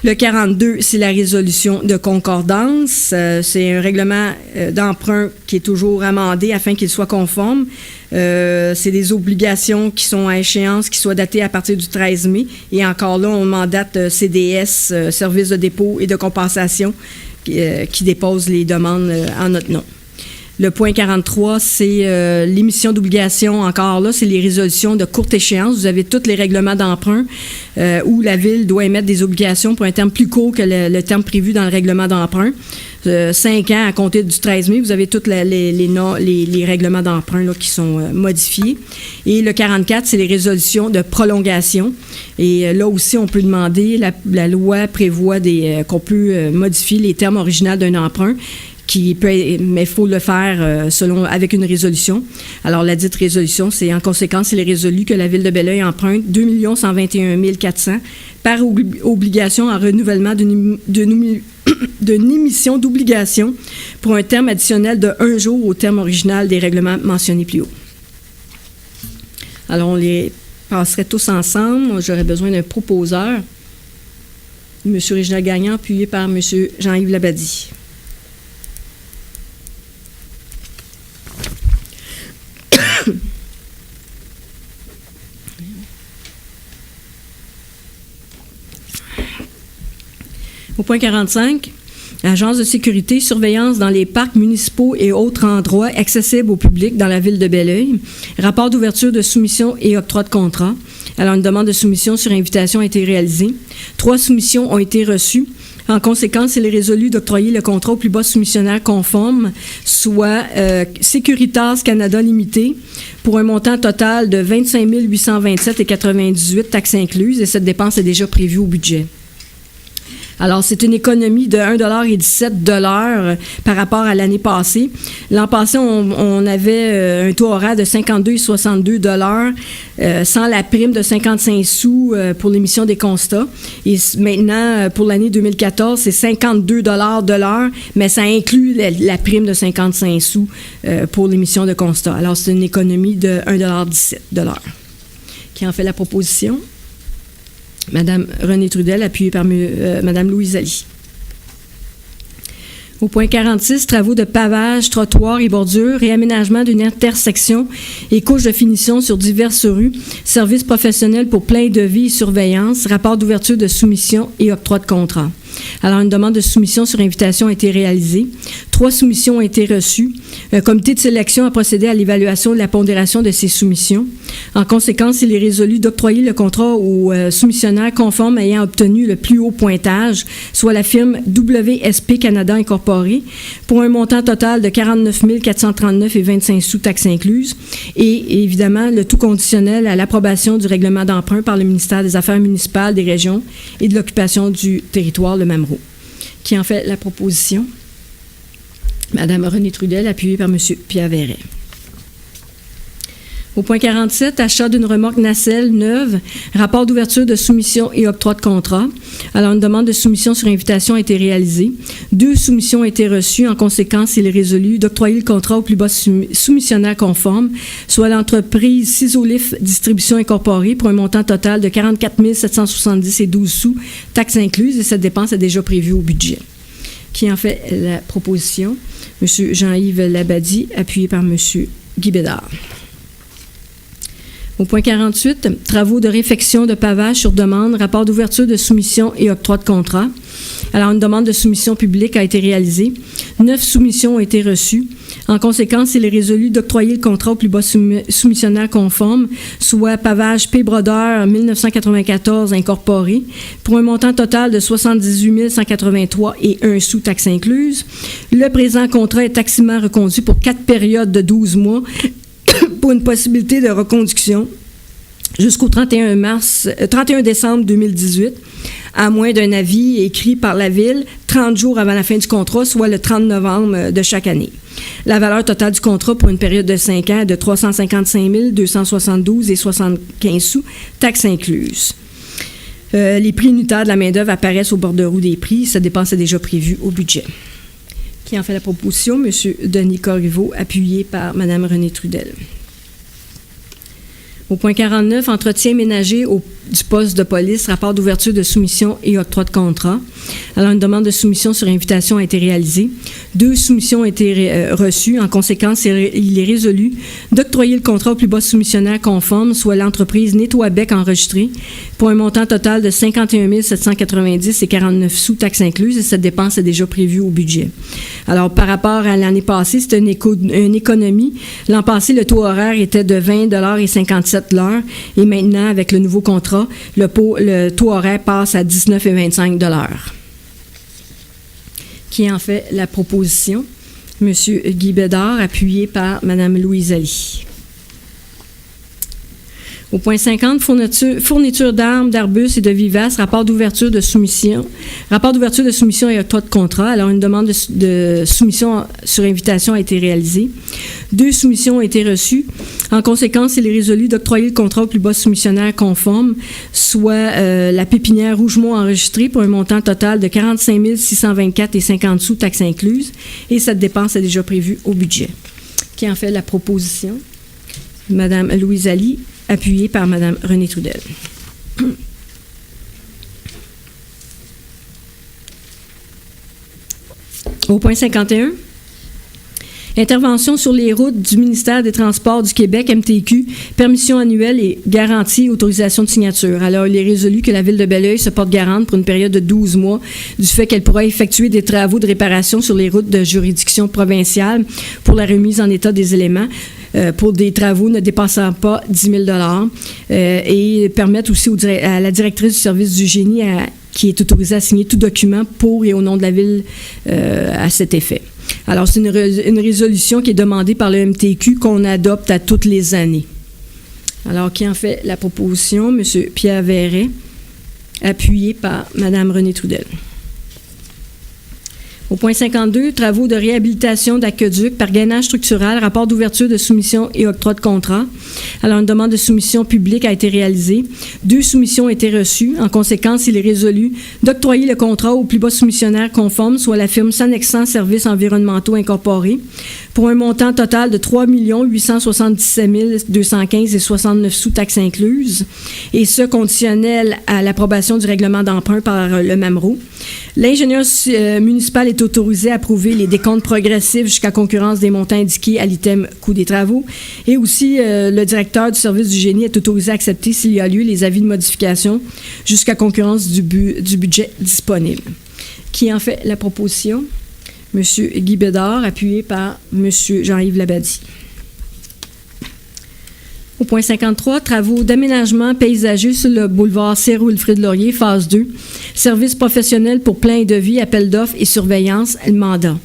Le 42, c'est la résolution de concordance. C'est un règlement d'emprunt qui est toujours amendé afin qu'il soit conforme. C'est des obligations qui sont à échéance, qui soient datées à partir du 13 mai. Et encore là, on mandate CDS, Service de dépôt et de compensation, qui dépose les demandes en notre nom. Le point 43, c'est l'émission d'obligations. Encore là, c'est les résolutions de courte échéance. Vous avez tous les règlements d'emprunt où la Ville doit émettre des obligations pour un terme plus court que le terme prévu dans le règlement d'emprunt. 5 ans à compter du 13 mai, vous avez tous les règlements d'emprunt là, qui sont modifiés. Et le 44, c'est les résolutions de prolongation. Et là aussi, on peut demander, la loi prévoit qu'on peut modifier les termes originaux d'un emprunt. Mais il faut le faire avec une résolution. Alors, la dite résolution, c'est en conséquence, il est résolu que la Ville de Belleuil emprunte 2 121 400 par obligation en renouvellement d'une émission d'obligation pour un terme additionnel de 1 jour au terme original des règlements mentionnés plus haut. Alors, on les passerait tous ensemble. J'aurais besoin d'un proposeur. M. Réginald Gagnon, appuyé par M. Jean-Yves Labadie. Au point 45, agence de sécurité, surveillance dans les parcs municipaux et autres endroits accessibles au public dans la Ville de Belleuil. Rapport d'ouverture de soumission et octroi de contrat. Alors, une demande de soumission sur invitation a été réalisée. 3 soumissions ont été reçues. En conséquence, il est résolu d'octroyer le contrat au plus bas soumissionnaire conforme, soit Securitas Canada Limité, pour un montant total de 25 827,98 taxes incluses, et cette dépense est déjà prévue au budget. Alors, c'est une économie de 1,17 $ par rapport à l'année passée. L'an passé, on avait un taux horaire de 52,62 $ sans la prime de 55 sous pour l'émission des constats. Et maintenant, pour l'année 2014, c'est 52 $ de l'heure, mais ça inclut la prime de 55 sous pour l'émission de constats. Alors, c'est une économie de 1,17 $. Qui en fait la proposition? Madame Renée Trudel, appuyée par Madame Louise Ali. Au point 46, travaux de pavage, trottoirs et bordures, réaménagement d'une intersection et couche de finition sur diverses rues, services professionnels pour plein de vie et surveillance, rapport d'ouverture de soumission et octroi de contrat. Alors, une demande de soumission sur invitation a été réalisée. 3 soumissions ont été reçues. Un comité de sélection a procédé à l'évaluation de la pondération de ces soumissions. En conséquence, il est résolu d'octroyer le contrat au soumissionnaire conforme ayant obtenu le plus haut pointage, soit la firme WSP Canada Incorporée, pour un montant total de 49 439,25 sous taxes incluses. Et évidemment, le tout conditionnel à l'approbation du règlement d'emprunt par le ministère des Affaires municipales, des régions et de l'occupation du territoire, le Mamrot. Qui en fait la proposition? Madame Renée Trudel, appuyée par M. Pierre Verret. Au point 47, achat d'une remorque nacelle neuve, rapport d'ouverture de soumission et octroi de contrat. Alors, une demande de soumission sur invitation a été réalisée. 2 soumissions ont été reçues. En conséquence, il est résolu d'octroyer le contrat au plus bas soumissionnaire conforme, soit l'entreprise Cisolif Distribution Incorporée, pour un montant total de 44 770 et 12 sous, taxes incluses, et cette dépense est déjà prévue au budget. Qui en fait la proposition? M. Jean-Yves Labadie, appuyé par M. Guy Bédard. Au point 48, travaux de réfection de pavage sur demande, rapport d'ouverture de soumission et octroi de contrat. Alors, une demande de soumission publique a été réalisée. 9 soumissions ont été reçues. En conséquence, il est résolu d'octroyer le contrat au plus bas soumissionnaire conforme, soit Pavage P. Brodeur 1994 Incorporé, pour un montant total de 78 183 et 1 sous, taxes incluses. Le présent contrat est taximent reconduit pour 4 périodes de 12 mois pour une possibilité de reconduction jusqu'au 31 décembre 2018, à moins d'un avis écrit par la Ville 30 jours avant la fin du contrat, soit le 30 novembre de chaque année. La valeur totale du contrat pour une période de 5 ans est de 355 272 et 75 sous, taxes incluses. Les prix unitaires de la main-d'œuvre apparaissent au bordereau des prix. Cette dépense est déjà prévue au budget. Qui en fait la proposition? M. Denis Corriveau, appuyé par Mme Renée Trudel. Au point 49, entretien ménager du poste de police, rapport d'ouverture de soumission et octroi de contrat. Alors, une demande de soumission sur invitation a été réalisée. 2 soumissions ont été reçues. En conséquence, il est résolu d'octroyer le contrat au plus bas soumissionnaire conforme, soit l'entreprise Nettoibec enregistrée, pour un montant total de 51 790 et 49 sous, taxes incluses, et cette dépense est déjà prévue au budget. Alors, par rapport à l'année passée, c'est une économie. L'an passé, le taux horaire était de 20,57 $ l'heure, et maintenant, avec le nouveau contrat, le taux horaire passe à 19,25 $. Qui en fait la proposition? M. Guy Bédard, appuyé par Mme Louise Ali. Au point 50, fourniture d'armes, d'arbustes et de vivaces, rapport d'ouverture de soumission et octroi de contrat. Alors, une demande de soumission sur invitation a été réalisée. 2 soumissions ont été reçues. En conséquence, il est résolu d'octroyer le contrat au plus bas soumissionnaire conforme, soit la pépinière Rougemont enregistrée, pour un montant total de 45 624 et 50 sous, taxes incluses, et cette dépense est déjà prévue au budget. Qui en fait la proposition? Mme Louise Ali, appuyée par Mme Renée Trudel. Au point 51, intervention sur les routes du ministère des Transports du Québec, MTQ, permission annuelle et garantie, autorisation de signature. Alors, il est résolu que la Ville de Belleuil se porte garante pour une période de 12 mois du fait qu'elle pourra effectuer des travaux de réparation sur les routes de juridiction provinciale pour la remise en état des éléments, pour des travaux ne dépassant pas 10 000 $ et permettre aussi à la directrice du service du génie qui est autorisée à signer tout document pour et au nom de la Ville à cet effet. Alors, c'est une résolution qui est demandée par le MTQ qu'on adopte à toutes les années. Alors, qui en fait la proposition? M. Pierre Verret, appuyé par Mme Renée Trudel. Au point 52, travaux de réhabilitation d'aqueduc par gainage structural, rapport d'ouverture de soumission et octroi de contrat. Alors, une demande de soumission publique a été réalisée. 2 soumissions ont été reçues. En conséquence, il est résolu d'octroyer le contrat au plus bas soumissionnaire conforme, soit la firme Sanexan Services Environnementaux Incorporés, pour un montant total de 3 877 215 et 69 sous, taxes incluses, et ce, conditionnel à l'approbation du règlement d'emprunt par le MAMRO. L'ingénieur municipal est autorisé à approuver les décomptes progressifs jusqu'à concurrence des montants indiqués à l'item coût des travaux. Et aussi, le directeur du service du génie est autorisé à accepter, s'il y a lieu, les avis de modification jusqu'à concurrence du budget disponible. Qui en fait la proposition? M. Guy Bédard, appuyé par M. Jean-Yves Labadie. Au point 53, travaux d'aménagement paysager sur le boulevard Céroule-Wilfrid-Laurier, phase 2, services professionnels pour plein et devis, appel d'offres et surveillance, le mandat.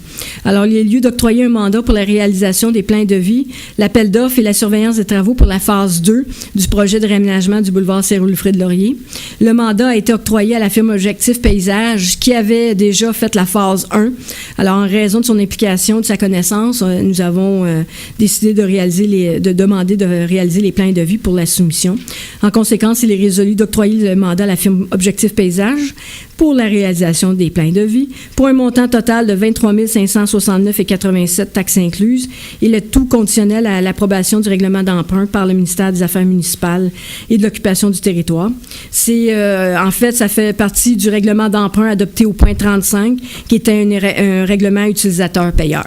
Alors, il y a lieu d'octroyer un mandat pour la réalisation des plans de vie, l'appel d'offres et la surveillance des travaux pour la phase 2 du projet de réaménagement du boulevard Saint-Wilfrid-Laurier. Le mandat a été octroyé à la firme Objectif Paysage qui avait déjà fait la phase 1. Alors, en raison de son implication, de sa connaissance, nous avons décidé de demander de réaliser les plans de vie pour la soumission. En conséquence, il est résolu d'octroyer le mandat à la firme Objectif Paysage pour la réalisation des plans de vie pour un montant total de 23 569,87 taxes incluses et le tout conditionnel à l'approbation du règlement d'emprunt par le ministère des Affaires municipales et de l'occupation du territoire. En fait, ça fait partie du règlement d'emprunt adopté au point 35 qui était un règlement utilisateur-payeur.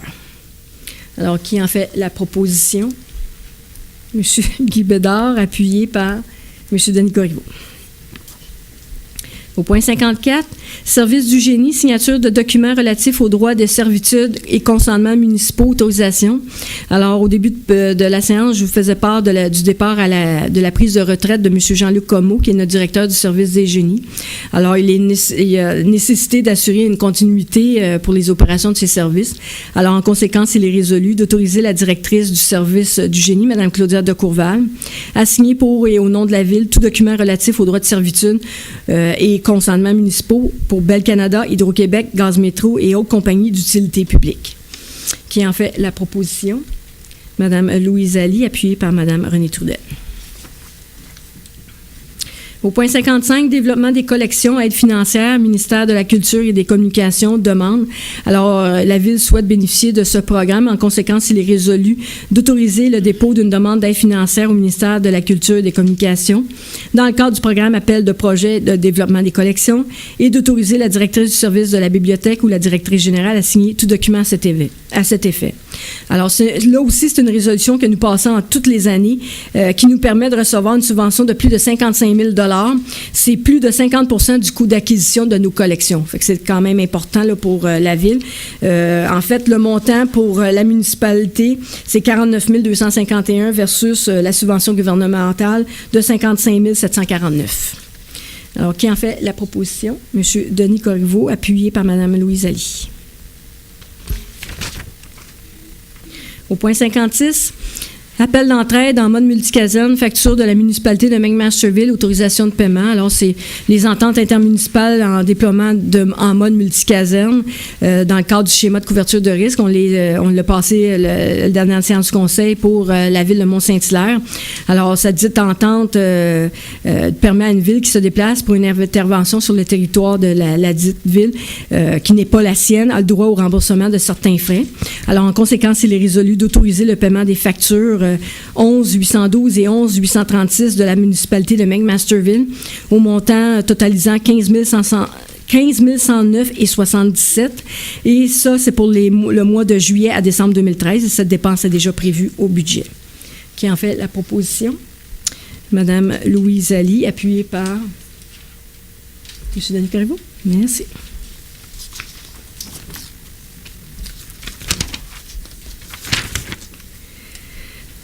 Alors, qui en fait la proposition? M. Guy Bédard, appuyé par M. Denis Corriveau. Au point 54, service du génie, signature de documents relatifs aux droits de servitude et consentements municipaux, autorisation. Alors, au début de la séance, je vous faisais part du départ de la prise de retraite de M. Jean-Luc Comeau, qui est notre directeur du service des génies. Alors, il y a nécessité d'assurer une continuité pour les opérations de ces services. Alors, en conséquence, il est résolu d'autoriser la directrice du service du génie, Mme Claudia de Courval, à signer pour et au nom de la Ville tout document relatif aux droits de servitude et consentements municipaux pour Bell Canada, Hydro-Québec, Gaz Métro et autres compagnies d'utilité publique. Qui en fait la proposition? Mme Louise Ali, appuyée par Mme Renée Trudel. Au point 55, développement des collections, aide financière, ministère de la Culture et des Communications demande. Alors, la Ville souhaite bénéficier de ce programme. En conséquence, il est résolu d'autoriser le dépôt d'une demande d'aide financière au ministère de la Culture et des Communications dans le cadre du programme Appel de projet de développement des collections et d'autoriser la directrice du service de la bibliothèque ou la directrice générale à signer tout document à cet effet. Alors, là aussi, c'est une résolution que nous passons en toutes les années qui nous permet de recevoir une subvention de plus de 55 000 $. C'est plus de 50 du coût d'acquisition de nos collections. Fait que c'est quand même important là, pour la Ville. En fait, le montant pour la municipalité, c'est 49 251 versus la subvention gouvernementale de 55 749. Alors, qui en fait la proposition? M. Denis Corriveau, appuyé par Mme Louise Ali. Au point 56, appel d'entraide en mode multicaserne, facture de la municipalité de McMasterville, autorisation de paiement. Alors, c'est les ententes intermunicipales en déploiement en mode multicaserne dans le cadre du schéma de couverture de risque. On l'a passé la dernière séance du conseil pour la ville de Mont-Saint-Hilaire. Alors, cette dite entente permet à une ville qui se déplace pour une intervention sur le territoire de la dite ville qui n'est pas la sienne, a le droit au remboursement de certains frais. Alors, en conséquence, il est résolu d'autoriser le paiement des factures 11 812 et 11 836 de la municipalité de McMasterville au montant totalisant 15 109,77. Et ça, c'est pour le mois de juillet à décembre 2013. Et cette dépense est déjà prévue au budget. Qui en fait la proposition? Mme Louise Ali, appuyée par M. Denis Corriveau. Merci.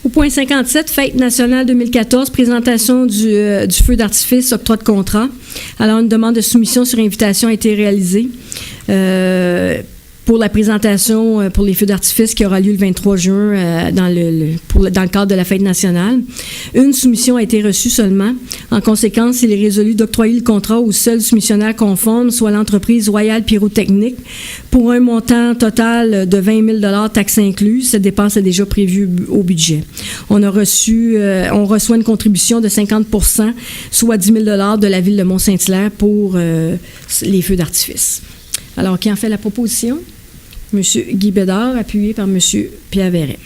Au point 57, Fête nationale 2014, présentation du feu d'artifice, octroi de contrat. Alors, une demande de soumission sur invitation a été réalisée pour la présentation pour les feux d'artifice qui aura lieu le 23 juin dans le cadre de la Fête nationale. Une soumission a été reçue seulement. En conséquence, il est résolu d'octroyer le contrat au seul soumissionnaire conforme, soit l'entreprise Royale Pyrotechnique, pour un montant total de 20 000 taxes incluses. Cette dépense est déjà prévue au budget. On reçoit une contribution de 50 %, soit 10 000 $ de la ville de Mont-Saint-Hilaire pour les feux d'artifice. Alors, qui en fait la proposition? M. Guy Bédard, appuyé par M. Pierre Verret.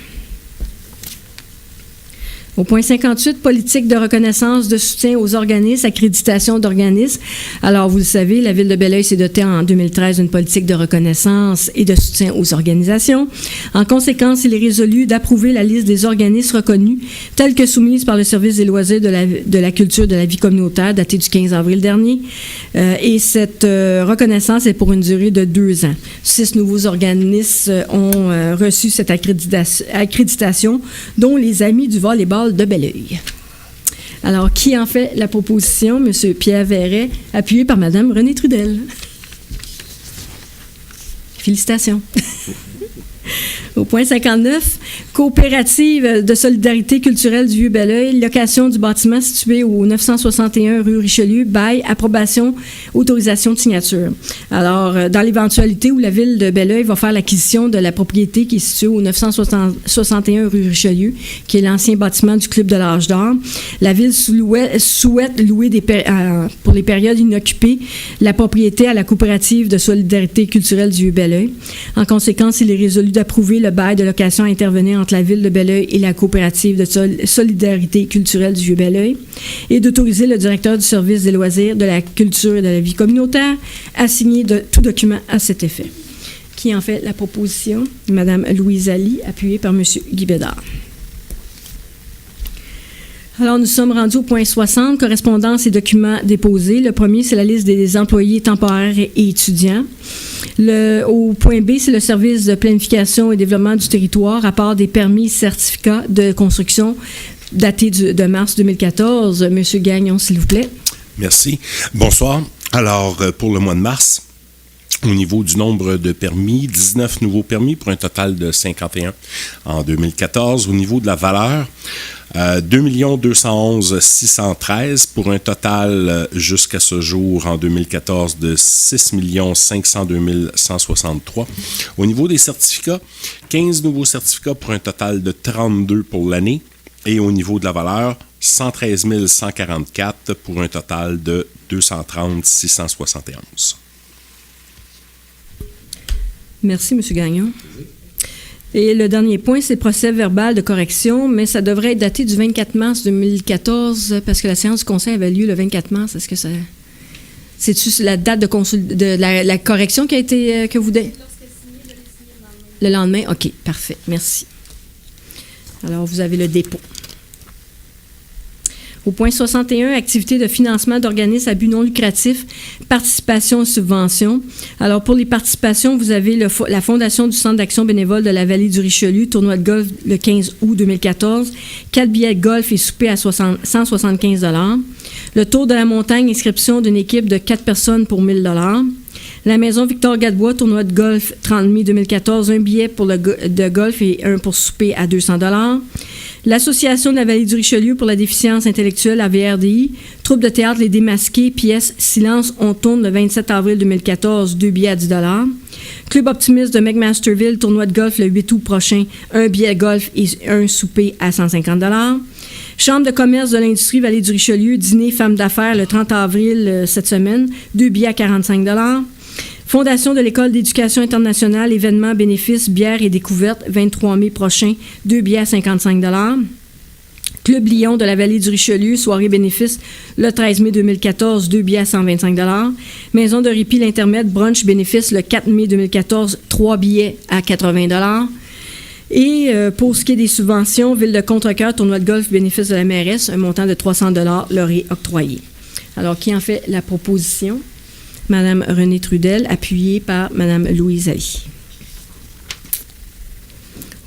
Au point 58, politique de reconnaissance de soutien aux organismes, accréditation d'organismes. Alors, vous le savez, la Ville de Belleuil s'est dotée en 2013 d'une politique de reconnaissance et de soutien aux organisations. En conséquence, il est résolu d'approuver la liste des organismes reconnus tels que soumise par le Service des loisirs de la culture de la vie communautaire, datée du 15 avril dernier. Et cette reconnaissance est pour une durée de 2 ans. 6 nouveaux organismes ont reçu cette accréditation, dont les Amis du volleyball de Belleuil. Alors, qui en fait la proposition? M. Pierre Verret, appuyé par Mme Renée Trudel. Félicitations. Au point 59, coopérative de solidarité culturelle du Vieux-Belleuil, location du bâtiment situé au 961 rue Richelieu, bail, approbation, autorisation de signature. Alors, dans l'éventualité où la ville de Belleuil va faire l'acquisition de la propriété qui est située au 961 rue Richelieu, qui est l'ancien bâtiment du Club de l'Âge d'Or, la ville souhaite louer pour les périodes inoccupées la propriété à la coopérative de solidarité culturelle du Vieux-Belleuil. En conséquence, il est résolu d'approuver le bail de location à intervenir entre la ville de Belleuil et la coopérative de solidarité culturelle du Vieux-Belleuil et d'autoriser le directeur du service des loisirs, de la culture et de la vie communautaire à signer tout document à cet effet. Qui en fait la proposition? Mme Louise Ali, appuyée par M. Guy Bédard. Alors, nous sommes rendus au point 60, correspondance et documents déposés. Le premier, c'est la liste des employés temporaires et étudiants. Au point B, c'est le service de planification et développement du territoire, rapport des permis et certificats de construction daté de mars 2014. Monsieur Gagnon, s'il vous plaît. Merci. Bonsoir. Alors, pour le mois de mars, au niveau du nombre de permis, 19 nouveaux permis pour un total de 51 en 2014. Au niveau de la valeur, 2 211 613 pour un total jusqu'à ce jour en 2014 de 6 502 163. Au niveau des certificats, 15 nouveaux certificats pour un total de 32 pour l'année. Et au niveau de la valeur, 113 144 pour un total de 230 671. Merci, M. Gagnon. Et le dernier point, c'est le procès verbal de correction, mais ça devrait être daté du 24 mars 2014 parce que la séance du conseil avait lieu le 24 mars. Est-ce que ça... C'est-tu la date de la correction qui a été... que vous... Le lendemain? OK, parfait. Merci. Alors, vous avez le dépôt. Au point 61, activité de financement d'organismes à but non lucratif, participation et subvention. Alors, pour les participations, vous avez la Fondation du Centre d'action bénévole de la Vallée du Richelieu, tournoi de golf le 15 août 2014, 4 billets de golf et souper à 175 $. Le Tour de la montagne, inscription d'une équipe de 4 personnes pour 1 000 $. La Maison Victor Gadebois, tournoi de golf 30 mai 2014, un billet de golf et un pour souper à 200 $. L'Association de la Vallée du Richelieu pour la déficience intellectuelle, AVRDI, troupe de théâtre Les Démasqués, pièce Silence, on tourne le 27 avril 2014, 2 billets à 10 $. Club optimiste de McMasterville, tournoi de golf le 8 août prochain, un billet de golf et un souper à 150 $. Chambre de commerce de l'industrie Vallée du Richelieu, dîner femmes d'affaires le 30 avril cette semaine, 2 billets à 45 $. Fondation de l'École d'éducation internationale, événements, bénéfices, bières et découvertes, 23 mai prochain, 2 billets à 55 $. Club Lyon de la Vallée du Richelieu, soirée bénéfice, le 13 mai 2014, 2 billets à 125 $. Maison de répit l'Intermède, brunch bénéfice, le 4 mai 2014, 3 billets à 80 $. Et pour ce qui est des subventions, Ville de Contrecoeur, tournoi de golf, bénéfice de la mairesse, un montant de 300 $ leur est octroyé. Alors, qui en fait la proposition? Mme Renée Trudel, appuyée par Mme Louise Ali.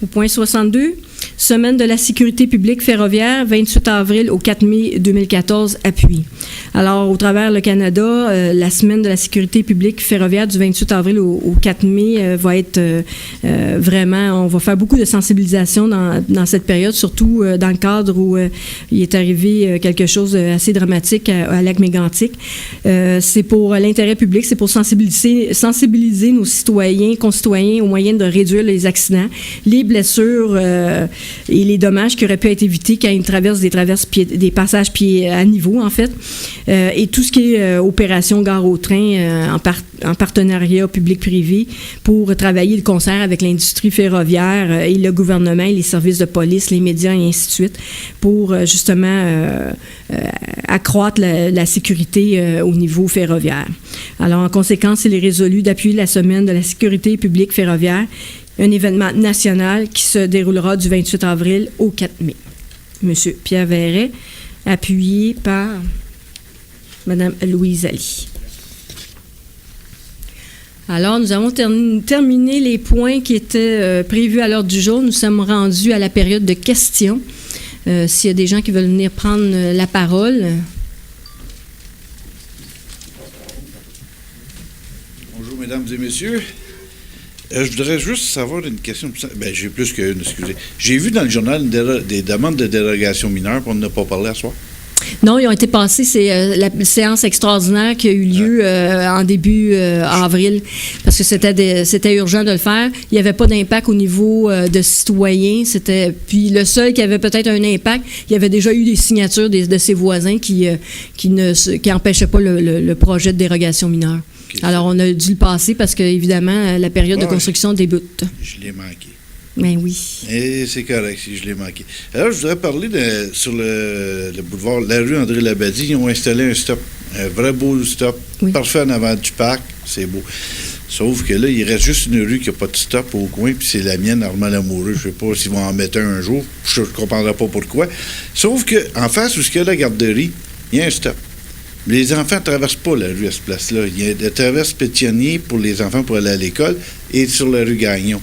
Au point 62, Semaine de la sécurité publique ferroviaire, 28 avril au 4 mai 2014, appui. Alors, au travers le Canada, la Semaine de la sécurité publique ferroviaire du 28 avril au 4 mai va être vraiment, on va faire beaucoup de sensibilisation dans cette période, surtout dans le cadre où il est arrivé quelque chose d'assez dramatique à Lac-Mégantic. C'est pour l'intérêt public, c'est pour sensibiliser nos concitoyens au moyen de réduire les accidents, les blessures et les dommages qui auraient pu être évités quand ils traversent des passages pieds à niveau, en fait. Et tout ce qui est opération gare au train en partenariat public-privé pour travailler de concert avec l'industrie ferroviaire et le gouvernement et les services de police, les médias et ainsi de suite pour justement accroître la sécurité au niveau ferroviaire. Alors, en conséquence, il est résolu d'appuyer la Semaine de la sécurité publique ferroviaire, un événement national qui se déroulera du 28 avril au 4 mai. Monsieur Pierre Verret, appuyé par Mme Louise Ali. Alors, nous avons terminé les points qui étaient prévus à l'ordre du jour. Nous sommes rendus à la période de questions. S'il y a des gens qui veulent venir prendre la parole. Bonjour, mesdames et messieurs. Je voudrais juste savoir une question. Ben, j'ai plus qu'une, excusez. J'ai vu dans le journal des demandes de dérogation mineure, on n'a pas parlé à soir. Non, ils ont été passés. C'est la séance extraordinaire qui a eu lieu en début avril, parce que c'était urgent de le faire. Il n'y avait pas d'impact au niveau de citoyens. Puis le seul qui avait peut-être un impact, il y avait déjà eu des signatures de ses voisins qui n'empêchaient pas le projet de dérogation mineure. Okay, alors, on a dû le passer parce que, évidemment, la période de construction débute. Je l'ai manqué. Ben oui. Et c'est correct si je l'ai manqué. Alors, je voudrais parler sur le boulevard, la rue André-Labadie. Ils ont installé un stop, un vrai beau stop, parfait en avant du parc. C'est beau. Sauf que là, il reste juste une rue qui n'a pas de stop au coin, puis c'est la mienne, Armand Lamoureux. Je ne sais pas s'ils vont en mettre un jour. Je ne comprendrai pas pourquoi. Sauf qu'en face, où il y a la garderie, il y a un stop. Les enfants ne traversent pas la rue à cette place-là. Il y a la traverse Pétionnier pour les enfants pour aller à l'école et sur la rue Gagnon.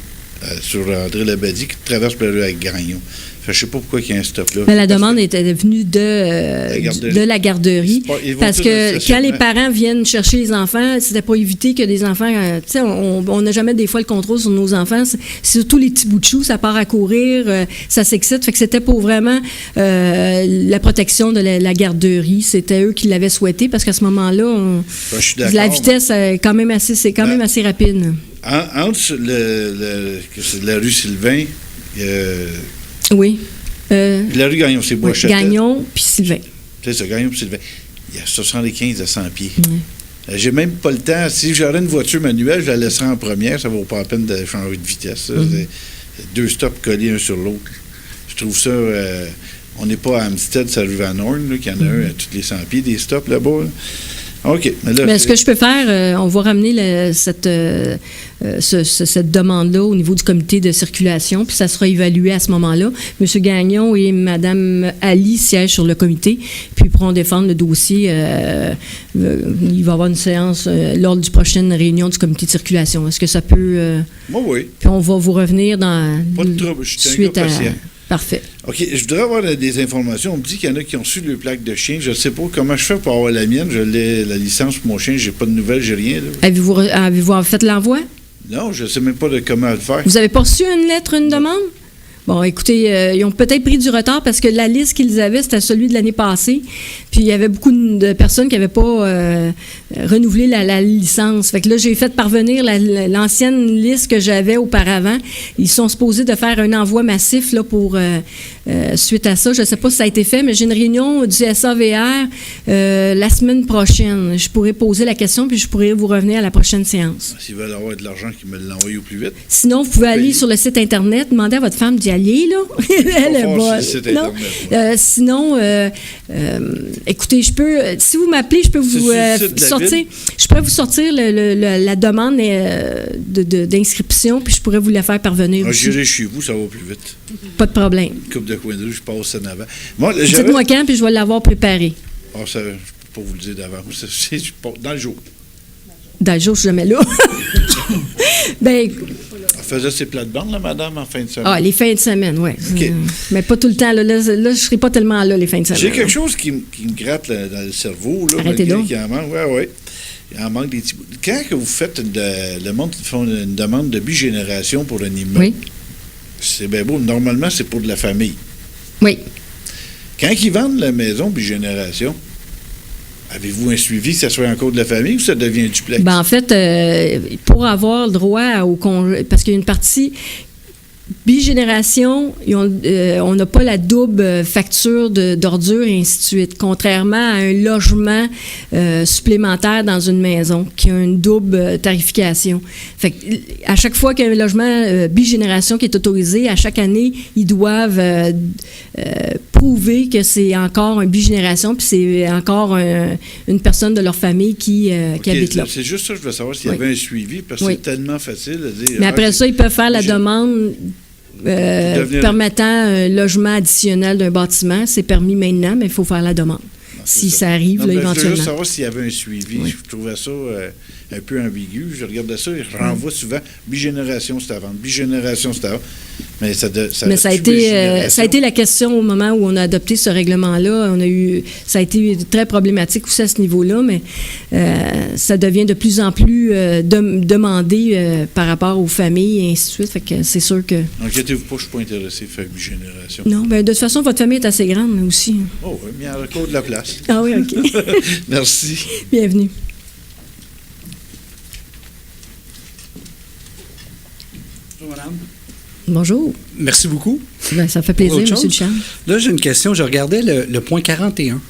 Sur André-Labadie qui traverse la rue avec Gagnon. Je ne sais pas pourquoi il y a un stop là. Mais la demande était venue de la garderie. Parce que quand les parents viennent chercher les enfants, c'était pas éviter que des enfants... tu sais, on n'a jamais des fois le contrôle sur nos enfants. C'est surtout les petits bouts de choux, ça part à courir, ça s'excite. Fait que c'était pour vraiment la protection de la garderie. C'était eux qui l'avaient souhaité parce qu'à ce moment-là, la vitesse est quand même assez rapide. Entre la rue Sylvain... oui. La rue Gagnon, c'est Bois-Châtel. Gagnon puis Sylvain. C'est ça, Gagnon puis Sylvain. Il y a 75 à 100 pieds. J'ai même pas le temps. Si j'aurais une voiture manuelle, je la laisserais en première. Ça ne vaut pas la peine de changer de vitesse. Deux stops collés un sur l'autre. Je trouve ça... on n'est pas à Amstead, ça rue Van Horn, qu'il y en a un à tous les 100 pieds, des stops là-bas. Là. OK. Mais ce que je peux faire, on va ramener cette demande-là au niveau du comité de circulation, puis ça sera évalué à ce moment-là. M. Gagnon et Mme Ali siègent sur le comité, puis ils pourront défendre le dossier. Il va y avoir une séance lors du prochaine réunion du comité de circulation. Est-ce que ça peut... oui. Puis on va vous revenir dans... Pas de trouble, je suis suite à... Parfait. OK, je voudrais avoir des informations. On me dit qu'il y en a qui ont reçu le plaque de chien. Je ne sais pas comment je fais pour avoir la mienne. Je l'ai, la licence pour mon chien. J'ai pas de nouvelles, j'ai rien. Là. Avez-vous fait l'envoi? Non, je ne sais même pas comment le faire. Vous n'avez pas reçu une lettre, une demande? Bon, écoutez, ils ont peut-être pris du retard parce que la liste qu'ils avaient, c'était celui de l'année passée. Puis il y avait beaucoup de personnes qui n'avaient pas renouvelé la licence. Fait que là, j'ai fait parvenir l'ancienne liste que j'avais auparavant. Ils sont supposés de faire un envoi massif là, pour suite à ça. Je ne sais pas si ça a été fait, mais j'ai une réunion du SAVR la semaine prochaine. Je pourrais poser la question, puis je pourrais vous revenir à la prochaine séance. S'ils veulent avoir de l'argent, qu'ils me l'envoient au plus vite. Sinon, vous pouvez aller sur le site Internet, demander à votre femme d'y aller, là. Elle est bonne. Non. Sinon, écoutez, si vous m'appelez, je peux vous sortir. Je pourrais vous sortir la demande d'inscription, puis je pourrais vous la faire parvenir. J'irai chez vous, ça va plus vite. Pas de problème. Une coupe de coin de rue, je passe en avant. Dites-moi quand, puis je vais l'avoir préparé. Ça, je ne peux pas vous le dire d'avance. C'est dans le jour. Dans le jour, je suis jamais là. Ben, elle faisait ses plates-bandes, la madame, en fin de semaine. Ah, les fins de semaine, oui. OK. Mais pas tout le temps. Là, je ne serai pas tellement là, les fins de semaine. J'ai quelque chose qui me gratte dans le cerveau. Là, arrêtez donc. Il en manque. Oui. Il en manque des petits bouts. Quand que vous faites le monde font une demande de bigénération pour un immeuble, oui. C'est bien beau. Normalement, c'est pour de la famille. Oui. Quand ils vendent la maison bigénération, avez-vous un suivi que ça soit encore de la famille ou ça devient duplex? Ben, en fait, pour avoir le droit parce qu'il y a une partie bigénération, on n'a pas la double facture d'ordures et ainsi de suite, contrairement à un logement supplémentaire dans une maison qui a une double tarification. Fait que, à chaque fois qu'il y a un logement bigénération qui est autorisé, à chaque année, ils doivent prouver que c'est encore un bigénération, puis c'est encore une personne de leur famille qui habite là. C'est juste ça, je veux savoir s'il y avait un suivi, parce que c'est tellement facile de dire... Mais après ça, ils peuvent faire la demande permettant un logement additionnel d'un bâtiment. C'est permis maintenant, mais il faut faire la demande. si ça arrive, là, éventuellement. Je voulais juste savoir s'il y avait un suivi. Oui. Je trouvais ça un peu ambigu. Je regardais ça, il renvoie souvent bigénération, c'est avant. Bigénération, c'est avant. Mais ça a été la question au moment où on a adopté ce règlement-là. Ça a été très problématique aussi à ce niveau-là, mais ça devient de plus en plus demandé par rapport aux familles et ainsi de suite. Fait que c'est sûr que... Inquiétez-vous pas, je ne suis pas intéressé à faire bigénération. Non, bien, de toute façon, votre famille est assez grande aussi. Oh oui, mais il y a encore de la place. Ah oui, OK. Merci. Bienvenue. Bonjour, madame. Bonjour. Merci beaucoup. Ben, ça fait plaisir, M. Ducharme. Là, j'ai une question. Je regardais le point 41,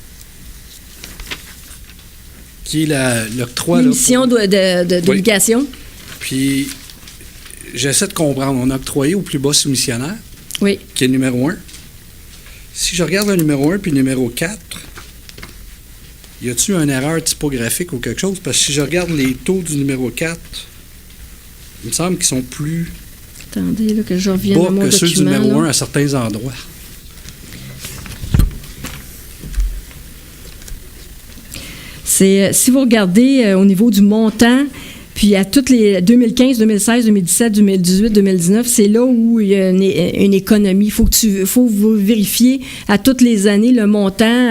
qui est l'octroi... L'émission d'obligation. Oui. Puis, j'essaie de comprendre. On a octroyé au plus bas soumissionnaire, oui, qui est le numéro 1. Si je regarde le numéro 1 puis le numéro 4, y a-t-il une erreur typographique ou quelque chose? Parce que si je regarde les taux du numéro 4, il me semble qu'ils sont plus... Attendez, là, que je revienne à mon document. Que ceux du numéro 1 à certains endroits. Si vous regardez au niveau du montant, puis à toutes les 2015, 2016, 2017, 2018, 2019, c'est là où il y a une économie. Il faut vous vérifier à toutes les années le montant.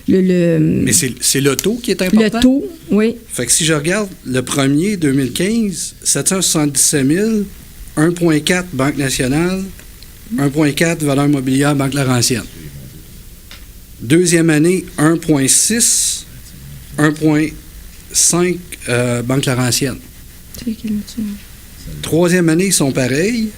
Mais c'est le taux qui est important? Le taux, oui. Fait que si je regarde le premier, 2015, 777 000, 1,4 Banque nationale, 1,4 valeur mobilière Banque Laurentienne. Deuxième année, 1,6, 1,5 Banque Laurentienne. Troisième année, ils sont pareils.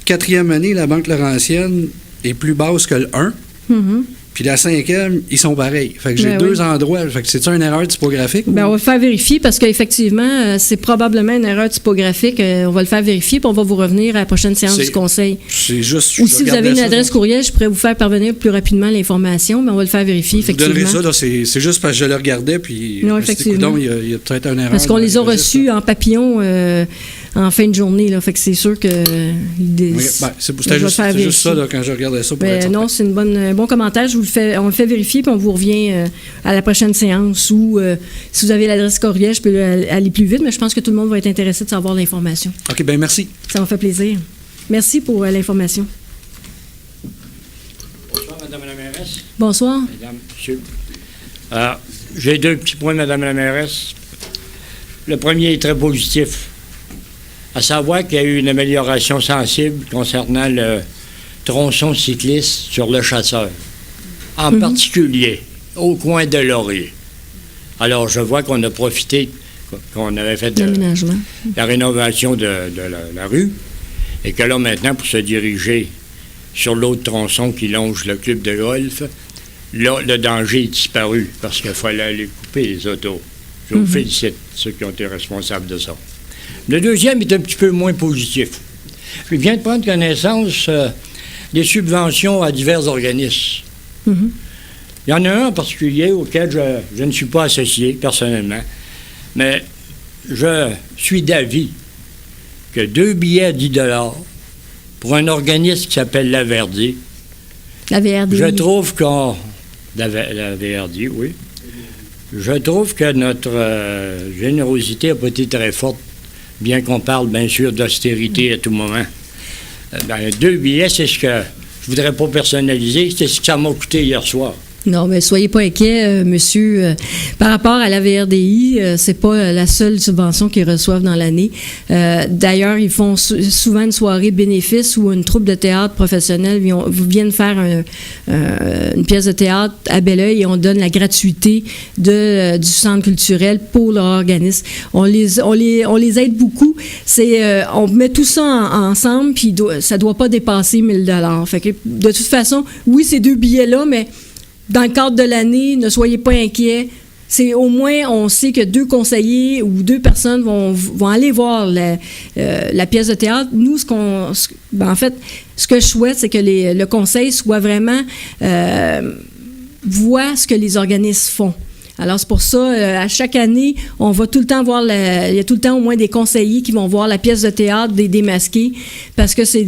Quatrième année, la Banque Laurentienne est plus basse que le 1. Mm-hmm. Puis la cinquième, ils sont pareils. Fait que j'ai deux endroits. Fait que c'est-tu une erreur typographique? Bien, on va le faire vérifier parce qu'effectivement, c'est probablement une erreur typographique. On va le faire vérifier puis on va vous revenir à la prochaine séance du conseil. C'est juste... Ou si vous avez une adresse courriel, je pourrais vous faire parvenir plus rapidement l'information, mais on va le faire vérifier, effectivement. Je vous donnerai ça, là, c'est juste parce que je le regardais puis... Non, effectivement. Il y a peut-être une erreur. Parce qu'on les a reçus en papillon en fin de journée, là. Fait que c'est sûr que... C'était juste ça, là, quand je regardais ça. Non, c'est un bon commentaire. On le fait vérifier, puis on vous revient à la prochaine séance ou si vous avez l'adresse courriel, je peux aller plus vite, mais je pense que tout le monde va être intéressé de savoir l'information. OK, bien, merci. Ça m'a fait plaisir. Merci pour l'information. Bonsoir, Madame la mairesse. Bonsoir. Mesdames, Monsieur. J'ai deux petits points, Madame la mairesse. Le premier est très positif, à savoir qu'il y a eu une amélioration sensible concernant le tronçon cycliste sur le Chasseur. En particulier au coin de Laurier. Alors, je vois qu'on a profité, qu'on avait fait la rénovation de la rue, et que là, maintenant, pour se diriger sur l'autre tronçon qui longe le club de golf, là, le danger est disparu, parce qu'il fallait aller couper les autos. Je vous félicite, ceux qui ont été responsables de ça. Le deuxième est un petit peu moins positif. Je viens de prendre connaissance des subventions à divers organismes. Il y en a un en particulier auquel je ne suis pas associé personnellement, mais je suis d'avis que 2 billets à 10 $ pour un organisme qui s'appelle la Verdi. La VRD. Je trouve qu'on... La VRD, oui. Je trouve que notre générosité n'a pas été très forte, bien qu'on parle, bien sûr, d'austérité à tout moment. 2 billets, c'est ce que je voudrais pas personnaliser, c'est ce que ça m'a coûté hier soir. Non, mais soyez pas inquiets, monsieur. Par rapport à la VRDI, c'est pas la seule subvention qu'ils reçoivent dans l'année. D'ailleurs, ils font souvent une soirée bénéfice où une troupe de théâtre professionnelle viennent faire une pièce de théâtre à Belleuil et on donne la gratuité du centre culturel pour leur organisme. On les aide beaucoup. On met tout ça ensemble, puis ça doit pas dépasser 1 000 $. Fait que, de toute façon, oui, ces 2 billets-là, mais dans le cadre de l'année, ne soyez pas inquiets. C'est au moins, on sait que 2 conseillers ou 2 personnes vont aller voir la pièce de théâtre. Nous, en fait, ce que je souhaite, c'est que le conseil soit vraiment voit ce que les organismes font. Alors, c'est pour ça, à chaque année, on va tout le temps voir, il y a tout le temps au moins des conseillers qui vont voir la pièce de théâtre des Démasqués, parce que c'est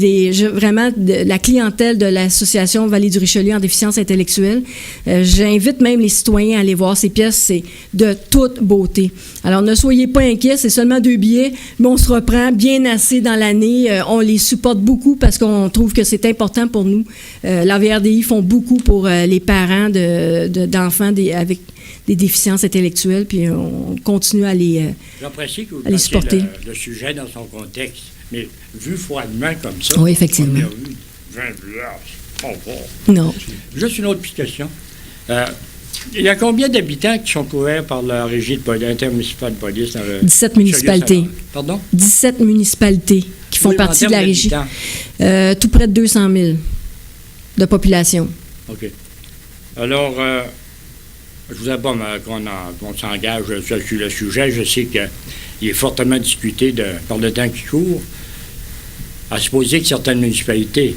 vraiment la clientèle de l'Association Vallée du Richelieu en déficience intellectuelle. J'invite même les citoyens à aller voir ces pièces, c'est de toute beauté. Alors, ne soyez pas inquiets, c'est seulement 2 billets, mais on se reprend bien assez dans l'année. On les supporte beaucoup parce qu'on trouve que c'est important pour nous. La VRDI font beaucoup pour les parents d'enfants avec des déficiences intellectuelles, puis on continue à les J'apprécie que vous les supporter. Le sujet dans son contexte, mais vu froidement comme ça... Oui, effectivement. Non. Juste une autre petite question. Il y a combien d'habitants qui sont couverts par la régie intermunicipale de police? Dans le 17 municipalités. Pardon? 17 municipalités qui font partie de la régie. Tout près de 200 000 de population. OK. Alors, je voudrais pas qu'on s'engage sur le sujet. Je sais qu'il est fortement discuté par le temps qui court. À supposer que certaines municipalités,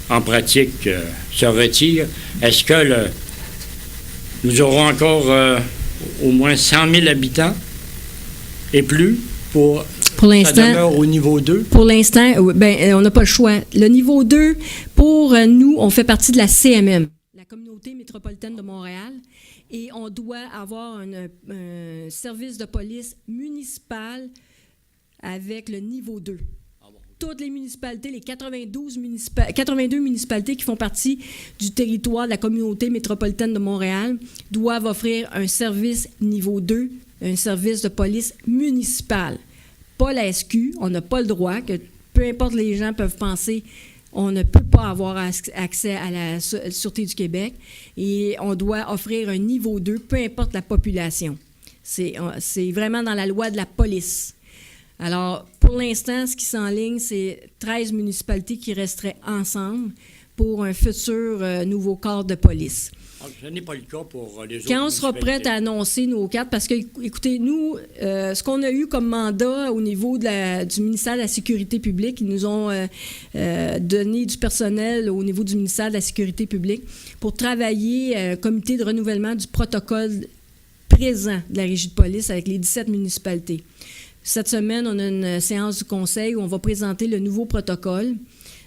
en pratique, se retirent, est-ce que nous aurons encore au moins 100 000 habitants et plus pour l'instant, ça demeure au niveau 2? Pour l'instant, on n'a pas le choix. Le niveau 2, pour nous, on fait partie de la CMM, la Communauté métropolitaine de Montréal, et on doit avoir un service de police municipal avec le niveau 2. Toutes les municipalités, les 82 municipalités qui font partie du territoire de la Communauté métropolitaine de Montréal doivent offrir un service niveau 2, un service de police municipal. Pas la SQ, on n'a pas le droit, que peu importe les gens peuvent penser, on ne peut pas avoir accès à la Sûreté du Québec et on doit offrir un niveau 2, peu importe la population. C'est vraiment dans la loi de la police. Alors, pour l'instant, ce qui s'enligne, c'est 13 municipalités qui resteraient ensemble pour un futur nouveau corps de police. Alors, ce n'est pas le cas pour les autres. Quand on sera prêt à annoncer nos cadres, parce que, écoutez, nous, ce qu'on a eu comme mandat au niveau du ministère de la Sécurité publique, ils nous ont donné du personnel au niveau du ministère de la Sécurité publique pour travailler comité de renouvellement du protocole présent de la régie de police avec les 17 municipalités. Cette semaine, on a une séance du conseil où on va présenter le nouveau protocole.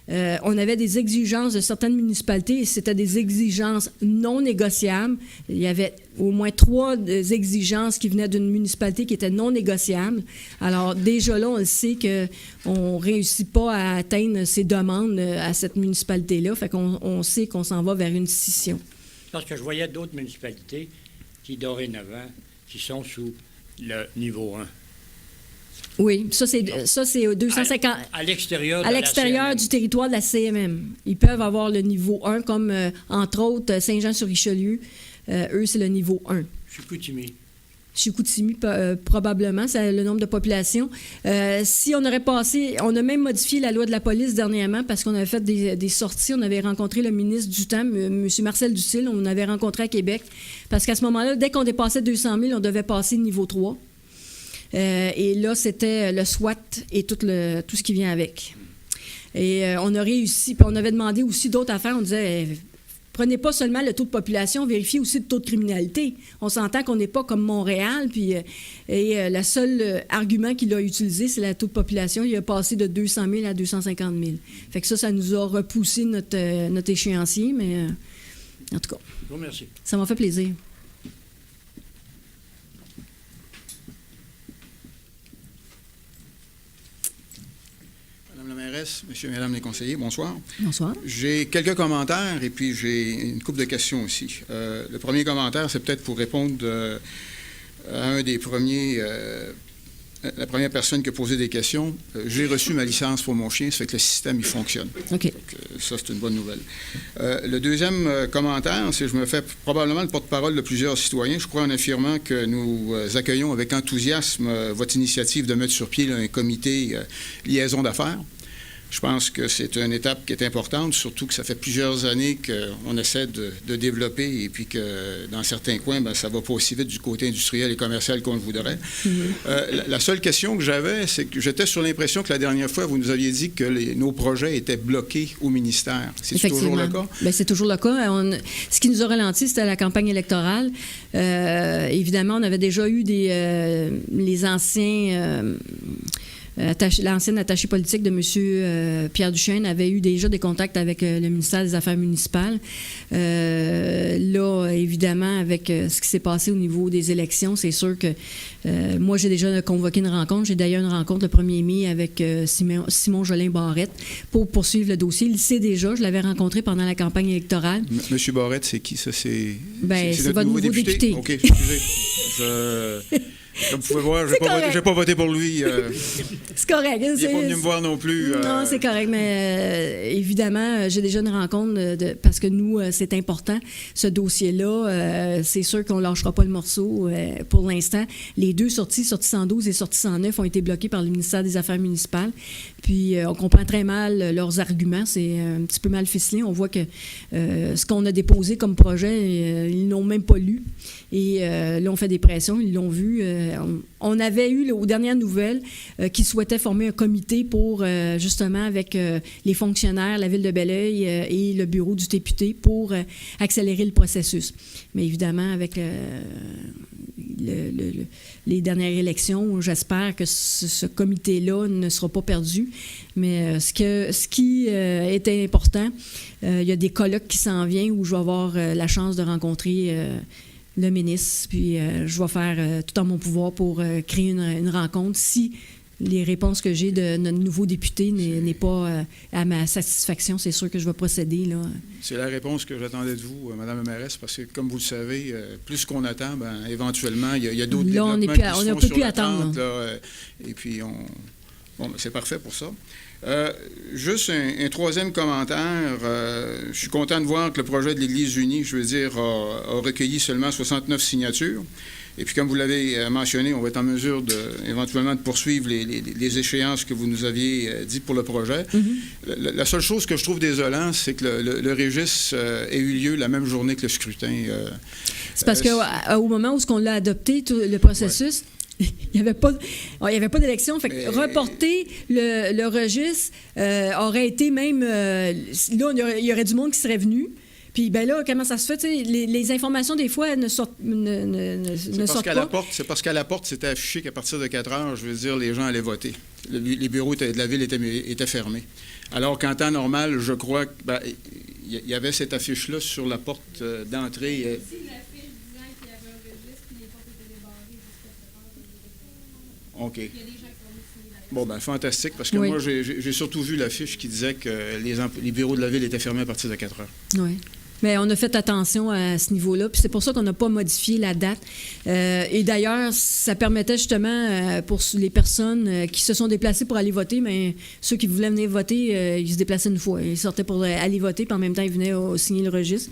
On avait des exigences de certaines municipalités et c'était des exigences non négociables. Il y avait au moins 3 exigences qui venaient d'une municipalité qui étaient non négociables. Alors, déjà là, on le sait qu'on ne réussit pas à atteindre ces demandes à cette municipalité-là. Fait qu'on sait qu'on s'en va vers une scission. Parce que je voyais d'autres municipalités qui, dorénavant, qui sont sous le niveau 1. Oui, ça c'est 250... À l'extérieur du territoire de la CMM. Ils peuvent avoir le niveau 1, comme, entre autres, Saint-Jean-sur-Richelieu. Eux, c'est le niveau 1. Chicoutimi, probablement, c'est le nombre de population. Si on aurait passé... On a même modifié la loi de la police dernièrement parce qu'on avait fait des sorties. On avait rencontré le ministre du temps, M. Marcel Ducil. On avait rencontré à Québec. Parce qu'à ce moment-là, dès qu'on dépassait 200 000, on devait passer niveau 3. Et là, c'était le SWAT et tout ce qui vient avec. Et on a réussi, puis on avait demandé aussi d'autres affaires. On disait, prenez pas seulement le taux de population, vérifiez aussi le taux de criminalité. On s'entend qu'on n'est pas comme Montréal, puis le seul argument qu'il a utilisé, c'est le taux de population. Il a passé de 200 000 à 250 000. Fait que ça nous a repoussé notre échéancier, mais en tout cas, je vous remercie. Ça m'a fait plaisir. Madame la mairesse, monsieur et madame les conseillers, bonsoir. Bonsoir. J'ai quelques commentaires et puis j'ai une couple de questions aussi. Le premier commentaire, c'est peut-être pour répondre à un des premiers... la première personne qui a posé des questions. J'ai reçu ma licence pour mon chien, ça fait que le système, il fonctionne. OK. Donc, ça, c'est une bonne nouvelle. Le deuxième commentaire, c'est que je me fais probablement le porte-parole de plusieurs citoyens. Je crois en affirmant que nous accueillons avec enthousiasme votre initiative de mettre sur pied un comité liaison d'affaires. Je pense que c'est une étape qui est importante, surtout que ça fait plusieurs années qu'on essaie de développer et puis que dans certains coins, ça ne va pas aussi vite du côté industriel et commercial qu'on le voudrait. La seule question que j'avais, c'est que j'étais sur l'impression que la dernière fois, vous nous aviez dit que nos projets étaient bloqués au ministère. C'est toujours le cas? Bien, c'est toujours le cas. Ce qui nous a ralenti, c'était la campagne électorale. Évidemment, on avait déjà eu les anciens... l'ancienne attachée politique de M. Pierre Duchesne avait eu déjà des contacts avec le ministère des Affaires municipales. Là, évidemment, avec ce qui s'est passé au niveau des élections, c'est sûr que moi, j'ai déjà convoqué une rencontre. J'ai d'ailleurs une rencontre le 1er mai avec Simon Jolin-Barrette pour poursuivre le dossier. Il le sait déjà. Je l'avais rencontré pendant la campagne électorale. M. Barrette, c'est qui, ça? C'est votre nouveau député. OK, excusez. Comme vous pouvez voir, je n'ai pas voté pour lui. C'est correct. Il n'est pas venu me voir non plus. Non, c'est correct, mais évidemment, j'ai déjà une rencontre parce que nous, c'est important, ce dossier-là. C'est sûr qu'on ne lâchera pas le morceau pour l'instant. Les deux sorties 112 et sortie 109, ont été bloquées par le ministère des Affaires municipales. Puis, on comprend très mal leurs arguments. C'est un petit peu mal ficelé. On voit que ce qu'on a déposé comme projet, ils n'ont même pas lu. Et là, on fait des pressions, ils l'ont vu. On avait eu, aux dernières nouvelles, qu'ils souhaitaient former un comité pour, justement, avec les fonctionnaires, la Ville de Belleuil et le bureau du député pour accélérer le processus. Mais évidemment, avec les dernières élections, j'espère que ce comité-là ne sera pas perdu. Mais ce qui était important, il y a des colloques qui s'en viennent où je vais avoir la chance de rencontrer le ministre, puis je vais faire tout en mon pouvoir pour créer une rencontre. Si les réponses que j'ai de notre nouveau député n'est pas à ma satisfaction, c'est sûr que je vais procéder, là. C'est la réponse que j'attendais de vous, Mme la mairesse, parce que, comme vous le savez, plus qu'on attend, éventuellement, il y a d'autres développements qui se font sur la tente, là, et puis, c'est parfait pour ça. Juste un troisième commentaire. Je suis content de voir que le projet de l'Église unie, a recueilli seulement 69 signatures. Et puis, comme vous l'avez mentionné, on va être en mesure éventuellement de poursuivre les échéances que vous nous aviez dit pour le projet. Mm-hmm. La seule chose que je trouve désolant, c'est que le registre ait eu lieu la même journée que le scrutin. C'est parce qu'au moment où on l'a adopté, tout le processus... Ouais. Il n'y avait pas d'élection. Fait que reporter le registre aurait été même... là, il y aurait du monde qui serait venu. Puis, là, comment ça se fait? Les informations, des fois, ne sortent pas. C'est parce qu'à la porte, c'était affiché qu'à partir de 4 heures, les gens allaient voter. Les bureaux de la ville étaient fermés. Alors qu'en temps normal, je crois qu'il y avait cette affiche-là sur la porte d'entrée. OK. Bon, fantastique, parce que moi, j'ai surtout vu l'affiche qui disait que les bureaux de la ville étaient fermés à partir de 4 heures. Oui. Mais on a fait attention à ce niveau-là, puis c'est pour ça qu'on n'a pas modifié la date. Et d'ailleurs, ça permettait justement pour les personnes qui se sont déplacées pour aller voter, mais ceux qui voulaient venir voter, ils se déplaçaient une fois. Ils sortaient pour aller voter, puis en même temps, ils venaient signer le registre.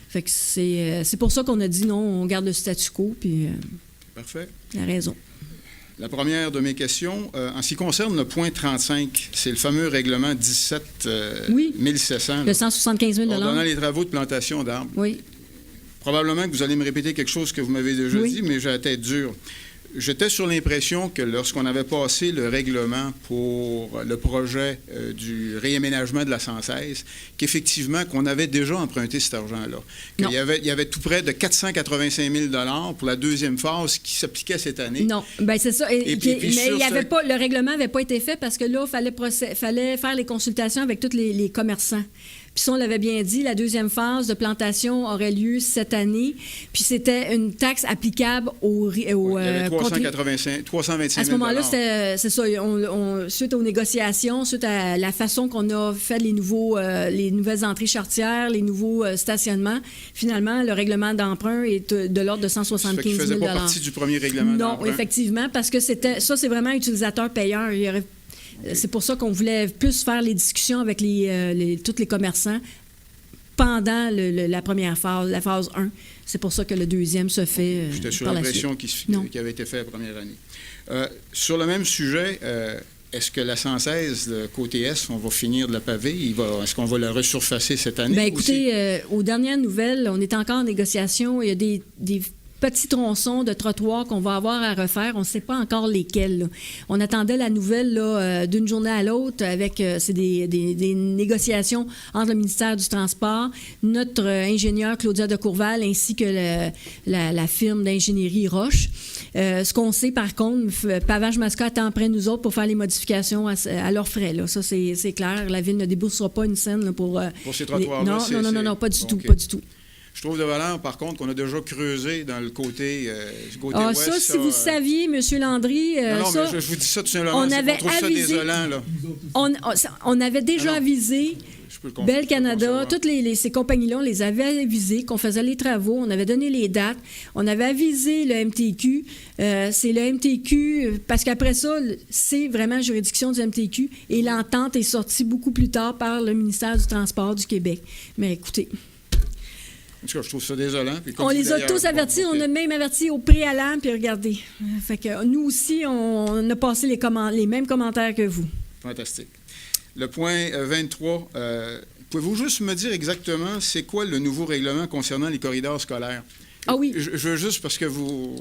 Fait que c'est pour ça qu'on a dit non, on garde le statu quo, puis... Parfait. La raison. La première de mes questions, en ce qui concerne le point 35, c'est le fameux règlement 17 1700. Le 175 000 ordonnant les travaux de plantation d'arbres. Oui. Probablement que vous allez me répéter quelque chose que vous m'avez déjà dit, mais j'ai la tête dure. J'étais sur l'impression que lorsqu'on avait passé le règlement pour le projet du réaménagement de la 116, qu'effectivement, qu'on avait déjà emprunté cet argent-là. Qu'il y avait tout près de 485 000 $ pour la deuxième phase qui s'appliquait cette année. Non, bien c'est ça. Mais le règlement n'avait pas été fait parce que là, il fallait faire les consultations avec tous les commerçants. Puis ça, on l'avait bien dit, la deuxième phase de plantation aurait lieu cette année. Puis c'était une taxe applicable il y avait 325 à ce moment-là, c'est ça. Suite aux négociations, suite à la façon qu'on a fait les nouvelles entrées charretières, les nouveaux stationnements, finalement, le règlement d'emprunt est de l'ordre de 175 000 $. Ça ne faisait pas partie du premier règlement d'emprunt? Non, effectivement, parce que c'est vraiment utilisateur-payeur. C'est pour ça qu'on voulait plus faire les discussions avec tous les commerçants pendant la première phase, la phase 1. C'est pour ça que le deuxième se fait J'étais sur l'impression qui avait été fait la première année. Sur le même sujet, est-ce que la 116, le côté Est, on va finir de la paver? Est-ce qu'on va la resurfacer cette année? Bien, écoutez, aux dernières nouvelles, on est encore en négociation. Il y a des petits tronçons de trottoirs qu'on va avoir à refaire. On ne sait pas encore lesquels, là. On attendait la nouvelle là, d'une journée à l'autre avec c'est des négociations entre le ministère du Transport, notre ingénieur Claudia de Courval ainsi que la firme d'ingénierie Roche. Ce qu'on sait, par contre, Pavage Masca attend après nous autres pour faire les modifications à leurs frais. Là. Ça, c'est clair. La Ville ne déboursera pas une scène là, pour ces trottoirs-là? Non, pas du tout, Okay. pas du tout. Je trouve de valeur, par contre, qu'on a déjà creusé dans le côté ouest. Ça, si vous saviez, M. Landry... non, ça, mais je vous dis ça tout simplement, on avait trouve avisé, ça désolant, là. On avait déjà avisé Bell Canada, toutes ces compagnies-là, on les avait avisées qu'on faisait les travaux, on avait donné les dates, on avait avisé le MTQ. C'est le MTQ, parce qu'après ça, c'est vraiment juridiction du MTQ, et l'entente est sortie beaucoup plus tard par le ministère du Transport du Québec. Mais écoutez... En tout cas, je trouve ça désolant. On les a tous avertis, on a même averti au préalable, puis regardez. Fait que nous aussi, on a passé les mêmes commentaires que vous. Fantastique. Le point 23, pouvez-vous juste me dire exactement c'est quoi le nouveau règlement concernant les corridors scolaires? Ah oui. Je veux juste, parce que vous...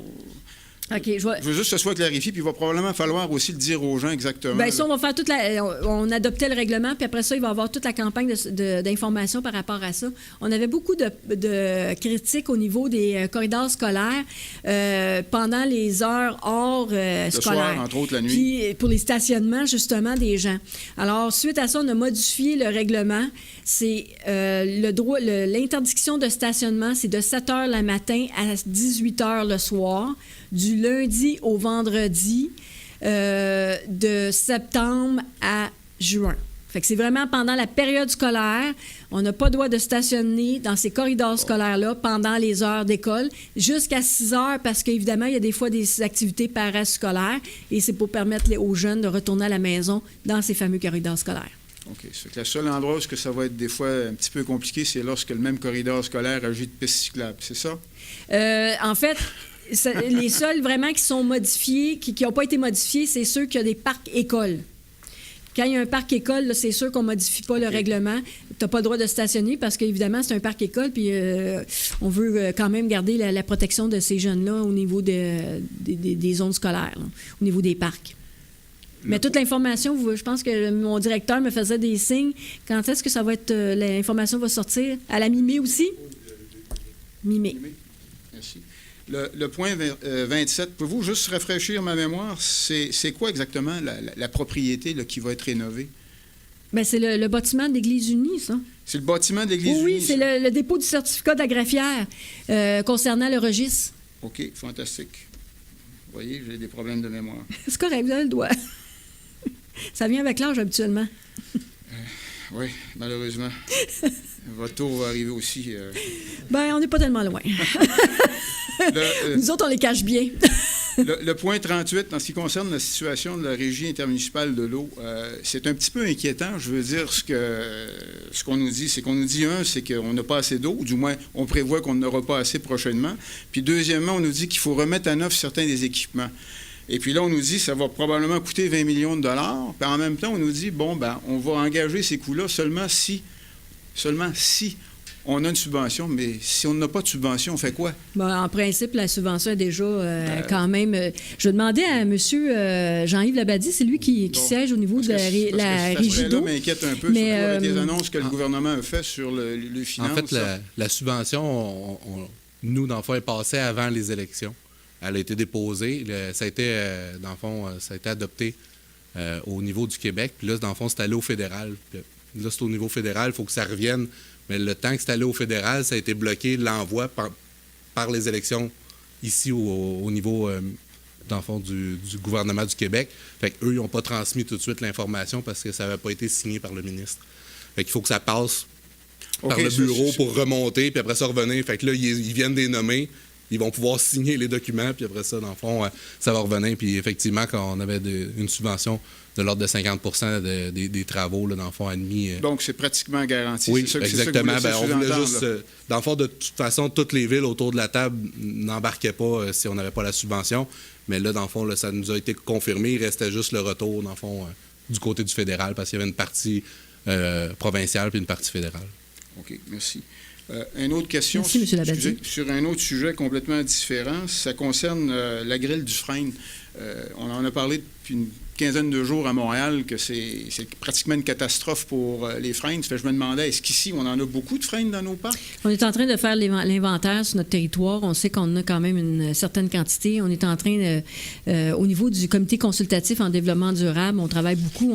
OK, je veux juste que ce soit clarifié, puis il va probablement falloir aussi le dire aux gens exactement. Bien, ça, on va faire on adoptait le règlement, puis après ça, il va y avoir toute la campagne d'information par rapport à ça. On avait beaucoup de critiques au niveau des corridors scolaires pendant les heures hors scolaires. Le soir, entre autres, la nuit. Puis pour les stationnements, justement, des gens. Alors, suite à ça, on a modifié le règlement. C'est l'interdiction de stationnement, c'est de 7 heures le matin à 18 heures le soir, du lundi au vendredi, de septembre à juin. Fait que c'est vraiment pendant la période scolaire. On n'a pas le droit de stationner dans ces corridors scolaires-là pendant les heures d'école, jusqu'à 6 heures, parce qu'évidemment, il y a des fois des activités parascolaires, et c'est pour permettre aux jeunes de retourner à la maison dans ces fameux corridors scolaires. OK. C'est que le seul endroit où ça va être des fois un petit peu compliqué, c'est lorsque le même corridor scolaire agit de piste cyclable, c'est ça? En fait... les seuls vraiment qui sont modifiés, qui n'ont pas été modifiés, c'est ceux qui ont des parcs écoles. Quand il y a un parc école, là, c'est sûr qu'on ne modifie pas le règlement. Tu n'as pas le droit de stationner parce qu'évidemment, c'est un parc école, puis on veut quand même garder la protection de ces jeunes-là au niveau des zones scolaires, là, au niveau des parcs. Mais toute l'information, je pense que mon directeur me faisait des signes. Quand est-ce que ça va être, l'information va sortir? À la mi-mai aussi? Mi-mai. Merci. Le point 27, pouvez-vous juste rafraîchir ma mémoire? C'est quoi exactement la propriété là, qui va être rénovée? Bien, c'est le bâtiment de l'Église unie, ça. C'est le bâtiment de l'Église unie? Oui, c'est le dépôt du certificat d'agrafière concernant le registre. OK, fantastique. Vous voyez, j'ai des problèmes de mémoire. C'est correct, vous avez le doigt. Ça vient avec l'âge, habituellement. Oui, malheureusement. Votre tour va arriver aussi. Bien, on n'est pas tellement loin. Nous autres, on les cache bien. le point 38, en ce qui concerne la situation de la Régie intermunicipale de l'eau, c'est un petit peu inquiétant. Je veux dire, ce qu'on nous dit, c'est qu'on nous dit, c'est qu'on n'a pas assez d'eau, ou du moins, on prévoit qu'on n'aura pas assez prochainement. Puis deuxièmement, on nous dit qu'il faut remettre à neuf certains des équipements. Et puis là, on nous dit que ça va probablement coûter 20 millions de dollars. Puis en même temps, on nous dit, on va engager ces coûts-là seulement si on a une subvention. Mais si on n'a pas de subvention, on fait quoi? Bien, en principe, la subvention est déjà quand même... je demandais à M. Jean-Yves Labadie, c'est lui qui siège au niveau de la Régie d'eau. Ça m'inquiète un peu, surtout avec les annonces que le gouvernement a faites sur le finance. En fait, la subvention, nous, dans le fond, est passée avant les élections. Elle a été déposée. Ça a été, dans le fond, ça a été adopté au niveau du Québec. Puis là, dans le fond, c'est allé au fédéral. Puis là, c'est au niveau fédéral. Il faut que ça revienne. Mais le temps que c'est allé au fédéral, ça a été bloqué l'envoi par les élections ici au niveau, dans le fond, du gouvernement du Québec. Fait qu'eux, ils n'ont pas transmis tout de suite l'information parce que ça n'avait pas été signé par le ministre. Fait qu'il faut que ça passe par le bureau pour remonter, puis après ça revenir. Fait que là, ils viennent des nommer. ils vont pouvoir signer les documents, puis après ça, dans le fond, ça va revenir. Puis effectivement, quand on avait une subvention de l'ordre de 50 des travaux, là, dans le fond, admis. Donc, c'est pratiquement garanti. Oui, c'est ça, exactement. C'est ça que on voulait juste... là. dans le fond, de toute façon, toutes les villes autour de la table n'embarquaient pas si on n'avait pas la subvention. Mais là, dans le fond, là, ça nous a été confirmé. Il restait juste le retour, dans le fond, du côté du fédéral, parce qu'il y avait une partie provinciale puis une partie fédérale. OK, merci. Une autre question. Merci, M. Labadie. Sur un autre sujet complètement différent, ça concerne la grille du frein. On en a parlé depuis une quinzaine de jours à Montréal que c'est pratiquement une catastrophe pour les freins. Je me demandais, est-ce qu'ici, on en a beaucoup de freins dans nos parcs? On est en train de faire l'inventaire sur notre territoire. On sait qu'on a quand même une certaine quantité. On est en train, au niveau du comité consultatif en développement durable, on travaille beaucoup.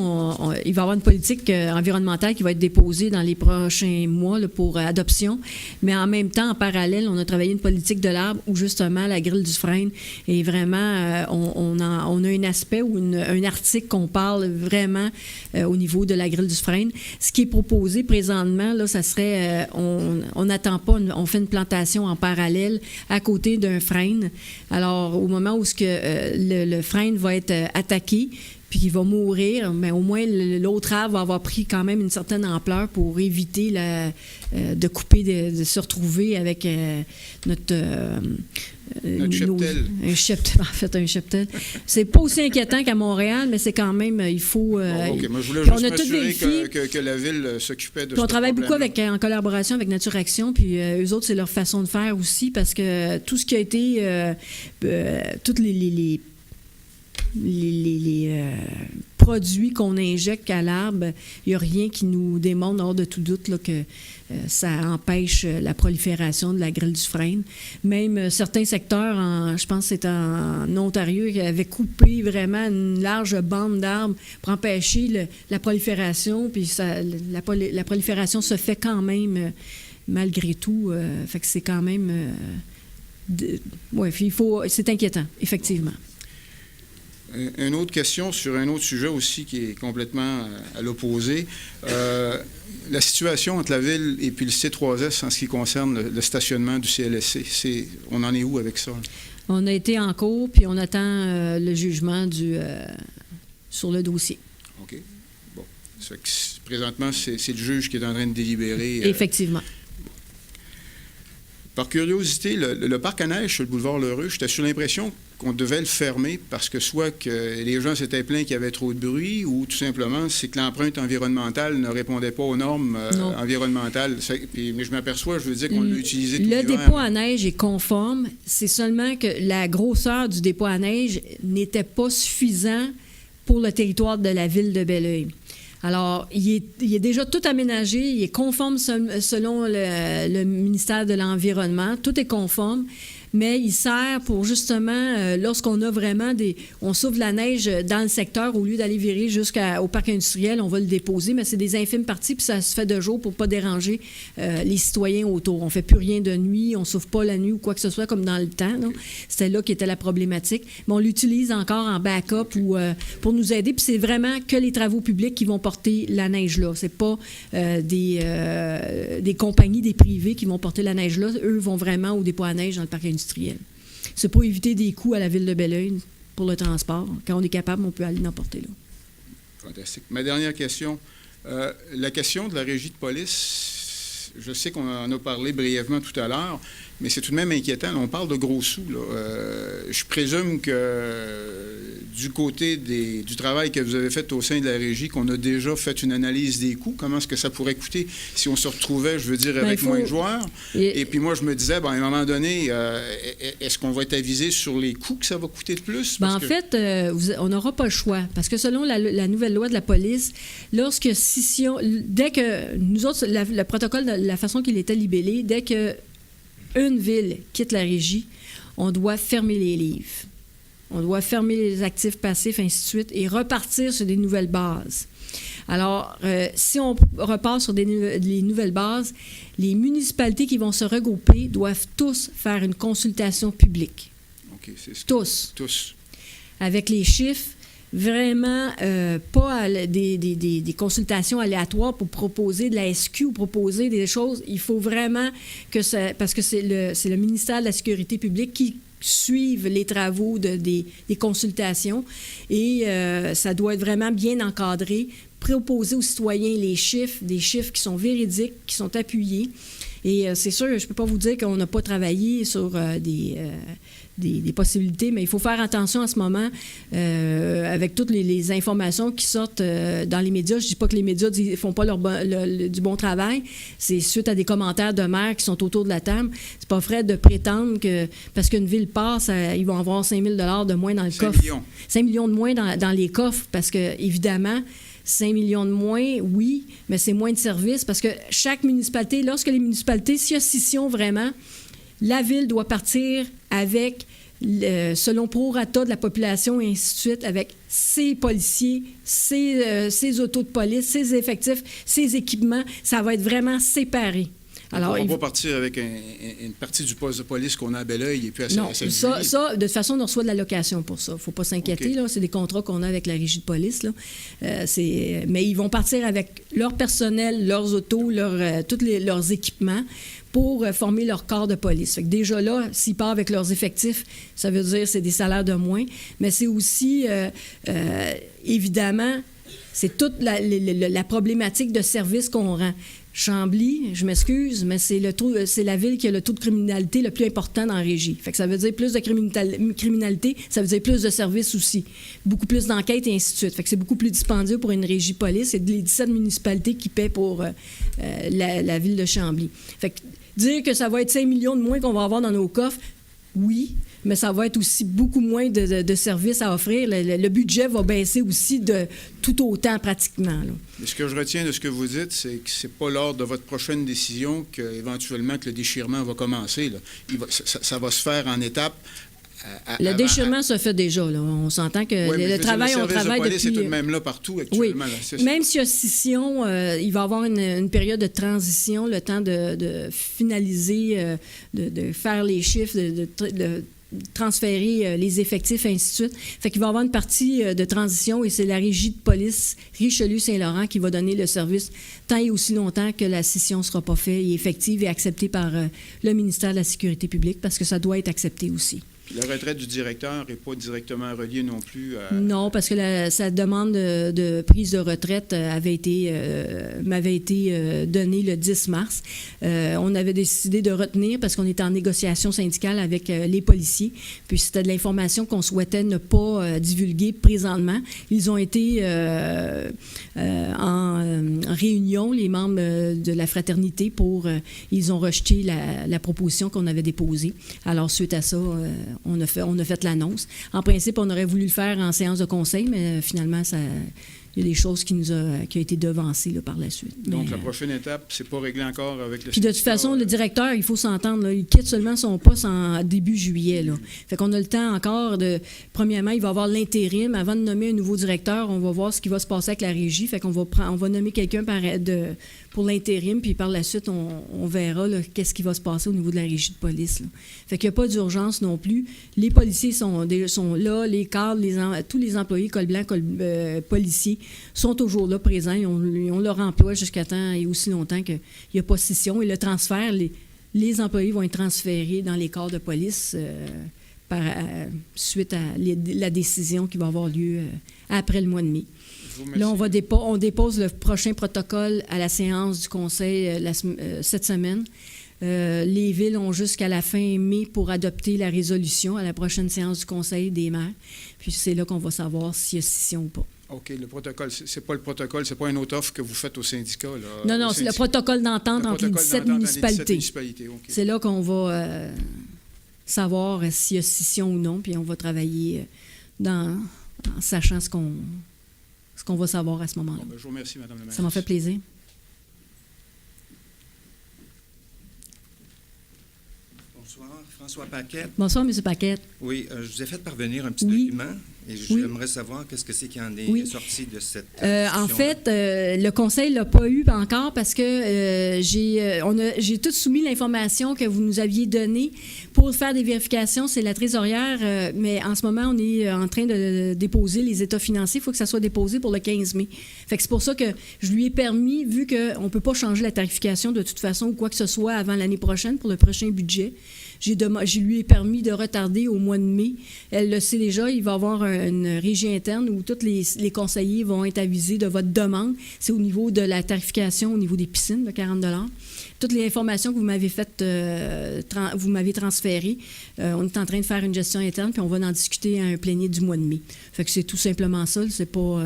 Il va y avoir une politique environnementale qui va être déposée dans les prochains mois là, pour adoption. Mais en même temps, en parallèle, on a travaillé une politique de l'arbre où justement la grille du frein est vraiment... on a un aspect ou un article qu'on parle vraiment au niveau de la grille du frein. Ce qui est proposé présentement, là, ça serait, on n'attend pas, on fait une plantation en parallèle à côté d'un frein. Alors, au moment où le frein va être attaqué, puis qu'il va mourir, mais au moins l'autre arbre va avoir pris quand même une certaine ampleur pour éviter de couper, de se retrouver avec notre cheptel. Un cheptel, en fait, un cheptel. C'est pas aussi inquiétant qu'à Montréal, mais c'est quand même, il faut... OK, moi, je voulais on juste a tout m'assurer vérifié. que la Ville s'occupait de ça. On travaille beaucoup en collaboration avec Nature Action, puis eux autres, c'est leur façon de faire aussi, parce que tout ce qui a été... toutes les produits qu'on injecte à l'arbre, il n'y a rien qui nous démontre hors de tout doute là, que ça empêche la prolifération de la grille du frein. Même certains secteurs, je pense que c'est en Ontario, qui avaient coupé vraiment une large bande d'arbres pour empêcher la prolifération, puis la prolifération se fait quand même malgré tout. Fait que c'est quand même... c'est inquiétant, effectivement. Une autre question sur un autre sujet aussi qui est complètement à l'opposé. La situation entre la Ville et puis le C3S en ce qui concerne le stationnement du CLSC, on en est où avec ça? On a été en cours, puis on attend le jugement sur le dossier. OK. Bon. Présentement, c'est le juge qui est en train de délibérer. Effectivement. Par curiosité, le parc à neige sur le boulevard Lheureux, j'étais sur l'impression qu'on devait le fermer parce que soit que les gens s'étaient plaints qu'il y avait trop de bruit ou tout simplement c'est que l'empreinte environnementale ne répondait pas aux normes environnementales. Mais je m'aperçois, je veux dire qu'on l'a utilisé tout l'hiver. Le dépôt à neige est conforme. C'est seulement que la grosseur du dépôt à neige n'était pas suffisant pour le territoire de la ville de Belleuil. Alors, il est déjà tout aménagé, il est conforme selon le ministère de l'Environnement, tout est conforme, mais il sert pour justement, lorsqu'on a vraiment on sauve la neige dans le secteur, au lieu d'aller virer jusqu'au parc industriel, on va le déposer, mais c'est des infimes parties, puis ça se fait de jour pour ne pas déranger les citoyens autour. On ne fait plus rien de nuit, on ne sauve pas la nuit ou quoi que ce soit, comme dans le temps. C'était là qui était la problématique. Mais on l'utilise encore en backup ou pour nous aider, puis c'est vraiment que les travaux publics qui vont porter la neige là. C'est pas des compagnies, des privés qui vont porter la neige là. Eux vont vraiment au dépôt à neige dans le parc industriel. C'est pour éviter des coûts à la ville de Belleuil pour le transport. Quand on est capable, on peut aller l'emporter là. Fantastique. Ma dernière question. La question de la régie de police, je sais qu'on en a parlé brièvement tout à l'heure, mais c'est tout de même inquiétant. On parle de gros sous. Là. Je présume que du côté du travail que vous avez fait au sein de la régie, qu'on a déjà fait une analyse des coûts. Comment est-ce que ça pourrait coûter si on se retrouvait, je veux dire, avec moins de joueurs? Et puis moi, je me disais, à un moment donné, est-ce qu'on va être avisé sur les coûts que ça va coûter de plus? En fait, on n'aura pas le choix. Parce que selon la nouvelle loi de la police, dès que nous autres, le protocole, la façon qu'il était libellé, dès que une ville quitte la régie, on doit fermer les livres. On doit fermer les actifs passifs, ainsi de suite, et repartir sur des nouvelles bases. Alors, si on repart sur les nouvelles bases, les municipalités qui vont se regrouper doivent tous faire une consultation publique. OK, c'est ça. Tous. Tous. Avec les chiffres, vraiment pas des consultations aléatoires pour proposer de la SQ ou proposer des choses. Il faut vraiment que ça... Parce que c'est le ministère de la Sécurité publique qui suivent les travaux des consultations et ça doit être vraiment bien encadré, proposer aux citoyens des chiffres qui sont véridiques, qui sont appuyés. Et c'est sûr, je ne peux pas vous dire qu'on n'a pas travaillé sur des possibilités, mais il faut faire attention en ce moment avec toutes les informations qui sortent dans les médias. Je ne dis pas que les médias ne font pas du bon travail. C'est suite à des commentaires de maires qui sont autour de la table. C'est pas vrai de prétendre que parce qu'une ville passe, ils vont avoir 5 000 $ de moins dans le coffre. 5 millions de moins dans les coffres parce que, évidemment, 5 millions de moins, oui, mais c'est moins de services parce que chaque municipalité, lorsque les municipalités, s'il y a scission vraiment, la ville doit partir avec, selon prorata de la population et ainsi de suite, avec ses policiers, ses autos de police, ses effectifs, ses équipements. Ça va être vraiment séparé. Alors, on va partir avec une partie du poste de police qu'on a à Belleuil et puis à non, ça, de toute façon, on reçoit de l'allocation pour ça. Il ne faut pas s'inquiéter. Okay. Là, c'est des contrats qu'on a avec la régie de police. Là. Mais ils vont partir avec leur personnel, leurs autos, tous leurs équipements pour former leur corps de police. Fait que déjà là, s'ils partent avec leurs effectifs, ça veut dire que c'est des salaires de moins. Mais c'est aussi, évidemment, c'est toute la problématique de service qu'on rend. Chambly, je m'excuse, mais c'est la ville qui a le taux de criminalité le plus important dans la régie. Fait que ça veut dire plus de criminalité, ça veut dire plus de services aussi. Beaucoup plus d'enquêtes et ainsi de suite. Fait que c'est beaucoup plus dispendieux pour une régie police. C'est les 17 municipalités qui paient pour la ville de Chambly. Fait que dire que ça va être 5 millions de moins qu'on va avoir dans nos coffres, oui, mais ça va être aussi beaucoup moins de services à offrir. Le budget va baisser aussi de tout autant pratiquement. Là. Mais ce que je retiens de ce que vous dites, c'est que c'est pas lors de votre prochaine décision qu'éventuellement que le déchirement va commencer. Là. Ça va se faire en étapes. Le déchirement se fait déjà. Là. On s'entend que le travail, on travaille depuis... C'est tout de même là partout actuellement. Oui. Là, même s'il y a scission, il va y avoir une période de transition, le temps de finaliser, de faire les chiffres, de transférer les effectifs, ainsi de suite. Fait qu'il va y avoir une partie de transition et c'est la régie de police Richelieu-Saint-Laurent qui va donner le service tant et aussi longtemps que la scission ne sera pas faite et effective et acceptée par le ministère de la Sécurité publique parce que ça doit être accepté aussi. La retraite du directeur n'est pas directement reliée non plus à... Non, parce que sa demande de prise de retraite m'avait été donnée le 10 mars. On avait décidé de retenir parce qu'on était en négociation syndicale avec les policiers. Puis c'était de l'information qu'on souhaitait ne pas divulguer présentement. Ils ont été en réunion, les membres de la fraternité, ils ont rejeté la proposition qu'on avait déposée. Alors, suite à ça, on a fait l'annonce. En principe, on aurait voulu le faire en séance de conseil, mais finalement, il y a des choses qui ont été devancées là, par la suite. Donc, la prochaine étape, c'est pas réglé encore avec le... Puis de toute façon, le directeur, il faut s'entendre, là, il quitte seulement son poste en début juillet. Là. Fait qu'on a le temps encore premièrement, il va y avoir l'intérim. Avant de nommer un nouveau directeur, on va voir ce qui va se passer avec la régie. Fait qu'on va nommer quelqu'un pour l'intérim, puis par la suite, on verra là, qu'est-ce qui va se passer au niveau de la régie de police. Là. Fait qu'il n'y a pas d'urgence non plus. Les policiers sont là, les cadres, tous les employés col blanc, policiers sont toujours là, présents. Ils ont leur emploi jusqu'à temps et aussi longtemps qu'il n'y a pas de scission. Et le transfert, les employés vont être transférés dans les corps de police suite à la décision qui va avoir lieu après le mois de mai. Là, on dépose le prochain protocole à la séance du conseil cette semaine. Les villes ont jusqu'à la fin mai pour adopter la résolution à la prochaine séance du conseil des maires. Puis c'est là qu'on va savoir s'il y a scission ou pas. OK, le protocole, c'est pas le protocole, c'est pas une autre offre que vous faites au syndicat, là? Non, c'est le protocole d'entente entre les 17 municipalités. Okay. C'est là qu'on va savoir s'il y a scission ou non, puis on va travailler en sachant ce qu'on va savoir à ce moment-là. Bon, je vous remercie, Mme la mairesse. Ça m'a fait plaisir. Bonsoir, François Paquette. Bonsoir, M. Paquette. Oui, je vous ai fait parvenir un petit document Et Oui. j'aimerais savoir qu'est-ce que c'est qui en est Oui. sorti de cette En discussion-là. fait, le conseil ne l'a pas eu encore parce que j'ai tout soumis l'information que vous nous aviez donnée pour faire des vérifications. C'est la trésorière, mais en ce moment, on est en train de déposer les états financiers. Il faut que ça soit déposé pour le 15 mai. Fait que c'est pour ça que je lui ai permis, vu qu'on ne peut pas changer la tarification de toute façon ou quoi que ce soit avant l'année prochaine pour le prochain budget, je lui ai permis de retarder au mois de mai. Elle le sait déjà, il va y avoir une régie interne où tous les conseillers vont être avisés de votre demande. C'est au niveau de la tarification, au niveau des piscines, de 40 $. Toutes les informations que vous m'avez faites, vous m'avez transférées, on est en train de faire une gestion interne, puis on va en discuter à un plénier du mois de mai. Fait que c'est tout simplement ça. C'est pas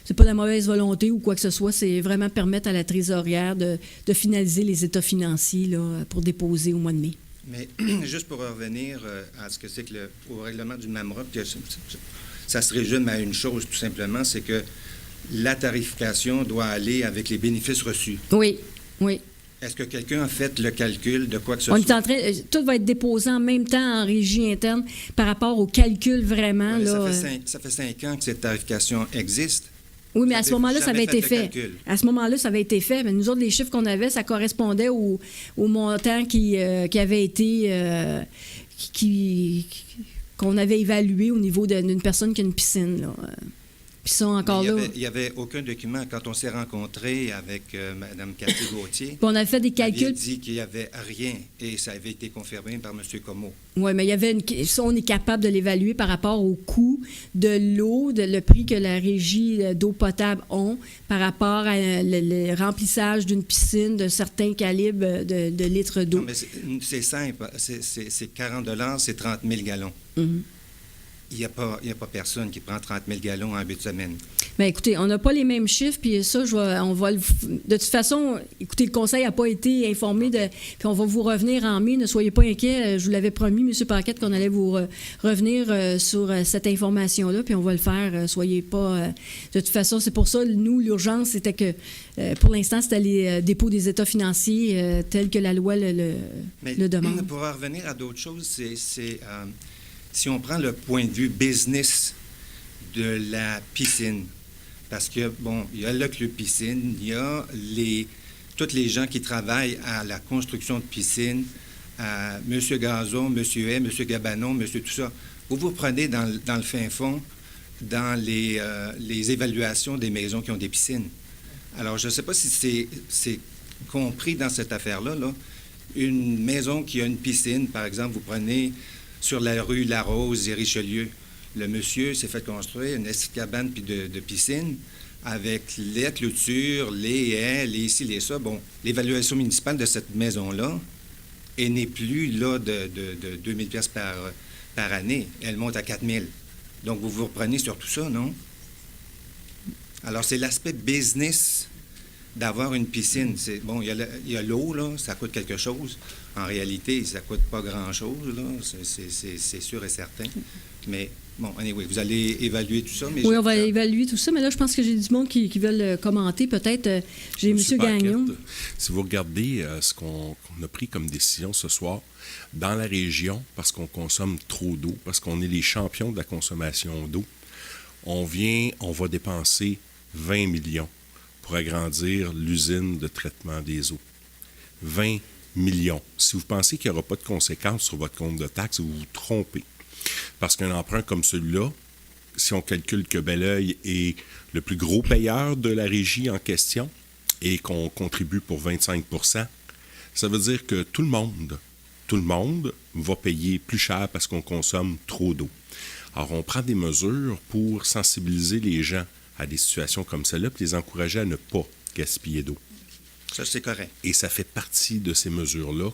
de la mauvaise volonté ou quoi que ce soit. C'est vraiment permettre à la trésorière de finaliser les états financiers là, pour déposer au mois de mai. Mais juste pour revenir à ce que c'est que au règlement du MAMROC, ça se résume à une chose tout simplement, c'est que la tarification doit aller avec les bénéfices reçus. Oui, oui. Est-ce que quelqu'un a fait le calcul de quoi que ce On soit? est en train, tout va être déposé en même temps en régie interne par rapport au calcul vraiment. Ouais, Là, ça fait 5 ans que cette tarification existe. oui, mais Vous à ce avez moment-là, ça jamais avait été fait le fait. calcul. À ce moment-là, ça avait été fait. Mais nous autres, les chiffres qu'on avait, ça correspondait au montant qui avait été qu'on avait évalué au niveau d'une personne qui a une piscine. Là. Puis ça, encore Mais là. il n'y avait aucun document quand on s'est rencontrés avec Mme Cathy Gauthier. Puis on a fait des Vous aviez calculs. dit qu'il n'y avait rien et ça avait été confirmé par M. Comeau. Oui, mais il y avait ça, on est capable de l'évaluer par rapport au coût de l'eau, le prix que la régie d'eau potable ont par rapport à le remplissage d'une piscine de certains calibres de litres d'eau. Non, mais c'est simple. C'est 40 $, c'est 30 000 gallons. Mhm. Il n'y a pas personne qui prend 30 000 gallons en 8 semaines. Bien, écoutez, on n'a pas les mêmes chiffres, puis ça, on va de toute façon, écoutez, le Conseil n'a pas été informé puis on va vous revenir en mai, ne soyez pas inquiets, je vous l'avais promis, M. Paquette, qu'on allait vous revenir sur cette information-là, puis on va le faire, soyez pas... de toute façon, c'est pour ça, nous, l'urgence, c'était que, pour l'instant, c'était les dépôts des états financiers tels que la loi le demande. Pour en revenir à d'autres choses, si on prend le point de vue business de la piscine, parce que, bon, il y a le club piscine, il y a tous les gens qui travaillent à la construction de piscine, M. Gazon, M. Hay, M. Gabanon, M. tout ça. Vous prenez dans le fin fond, dans les évaluations des maisons qui ont des piscines. Alors, je ne sais pas si c'est compris dans cette affaire-là, là. Une maison qui a une piscine, par exemple, vous prenez sur la rue Larose et Richelieu. Le monsieur s'est fait construire une cabane puis de piscine avec les clôtures, les haies, les ci, les ça. Bon, l'évaluation municipale de cette maison-là n'est plus là de 2 000 $ par année. Elle monte à 4 000. Donc, vous reprenez sur tout ça, non? Alors, c'est l'aspect business d'avoir une piscine. Bon, il y a l'eau, là, ça coûte quelque chose. En réalité, ça ne coûte pas grand-chose, là, c'est sûr et certain. Mais, bon, anyway, vous allez évaluer tout ça. Mais oui, on va évaluer tout ça, mais là, je pense que j'ai du monde qui veulent commenter. Peut-être, j'ai M. Gagnon. Si vous regardez ce qu'on a pris comme décision ce soir, dans la région, parce qu'on consomme trop d'eau, parce qu'on est les champions de la consommation d'eau, on va dépenser 20 millions pour agrandir l'usine de traitement des eaux. 20 millions. Si vous pensez qu'il n'y aura pas de conséquences sur votre compte de taxes, vous vous trompez. Parce qu'un emprunt comme celui-là, si on calcule que Belleuil est le plus gros payeur de la régie en question et qu'on contribue pour 25 %, ça veut dire que tout le monde va payer plus cher parce qu'on consomme trop d'eau. Alors, on prend des mesures pour sensibiliser les gens à des situations comme celle-là, puis les encourager à ne pas gaspiller d'eau. Ça, c'est correct. Et ça fait partie de ces mesures-là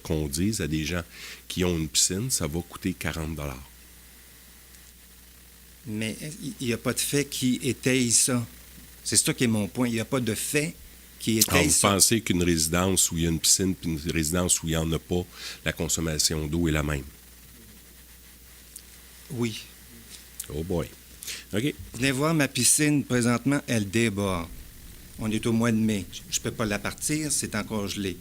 qu'on dise à des gens qui ont une piscine, ça va coûter 40 $. Mais il n'y a pas de fait qui étaye ça. C'est ça qui est mon point. Il n'y a pas de fait qui étaye Alors, vous ça. pensez qu'une résidence où il y a une piscine puis une résidence où il n'y en a pas, la consommation d'eau est la même? Oui. Oh boy. OK. Venez voir ma piscine, présentement, elle déborde. On est au mois de mai. Je ne peux pas la partir, c'est encore gelé.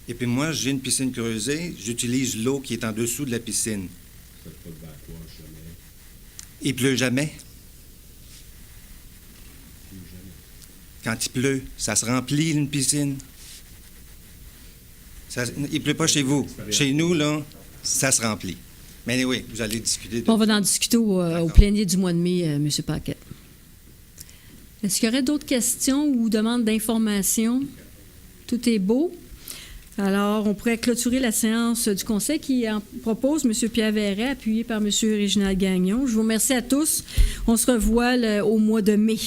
Et puis moi, j'ai une piscine creusée, j'utilise l'eau qui est en dessous de la piscine. Il pleut jamais. Quand il pleut, ça se remplit une piscine. Il pleut pas chez vous. Chez nous, là, ça se remplit. Mais oui, vous allez discuter de On va en discuter au plénier du mois de mai, M. Paquette. Est-ce qu'il y aurait d'autres questions ou demandes d'informations? Tout est beau. Alors, on pourrait clôturer la séance du Conseil qui en propose M. Pierre Verret, appuyé par M. Réginald Gagnon. Je vous remercie à tous. On se revoit au mois de mai.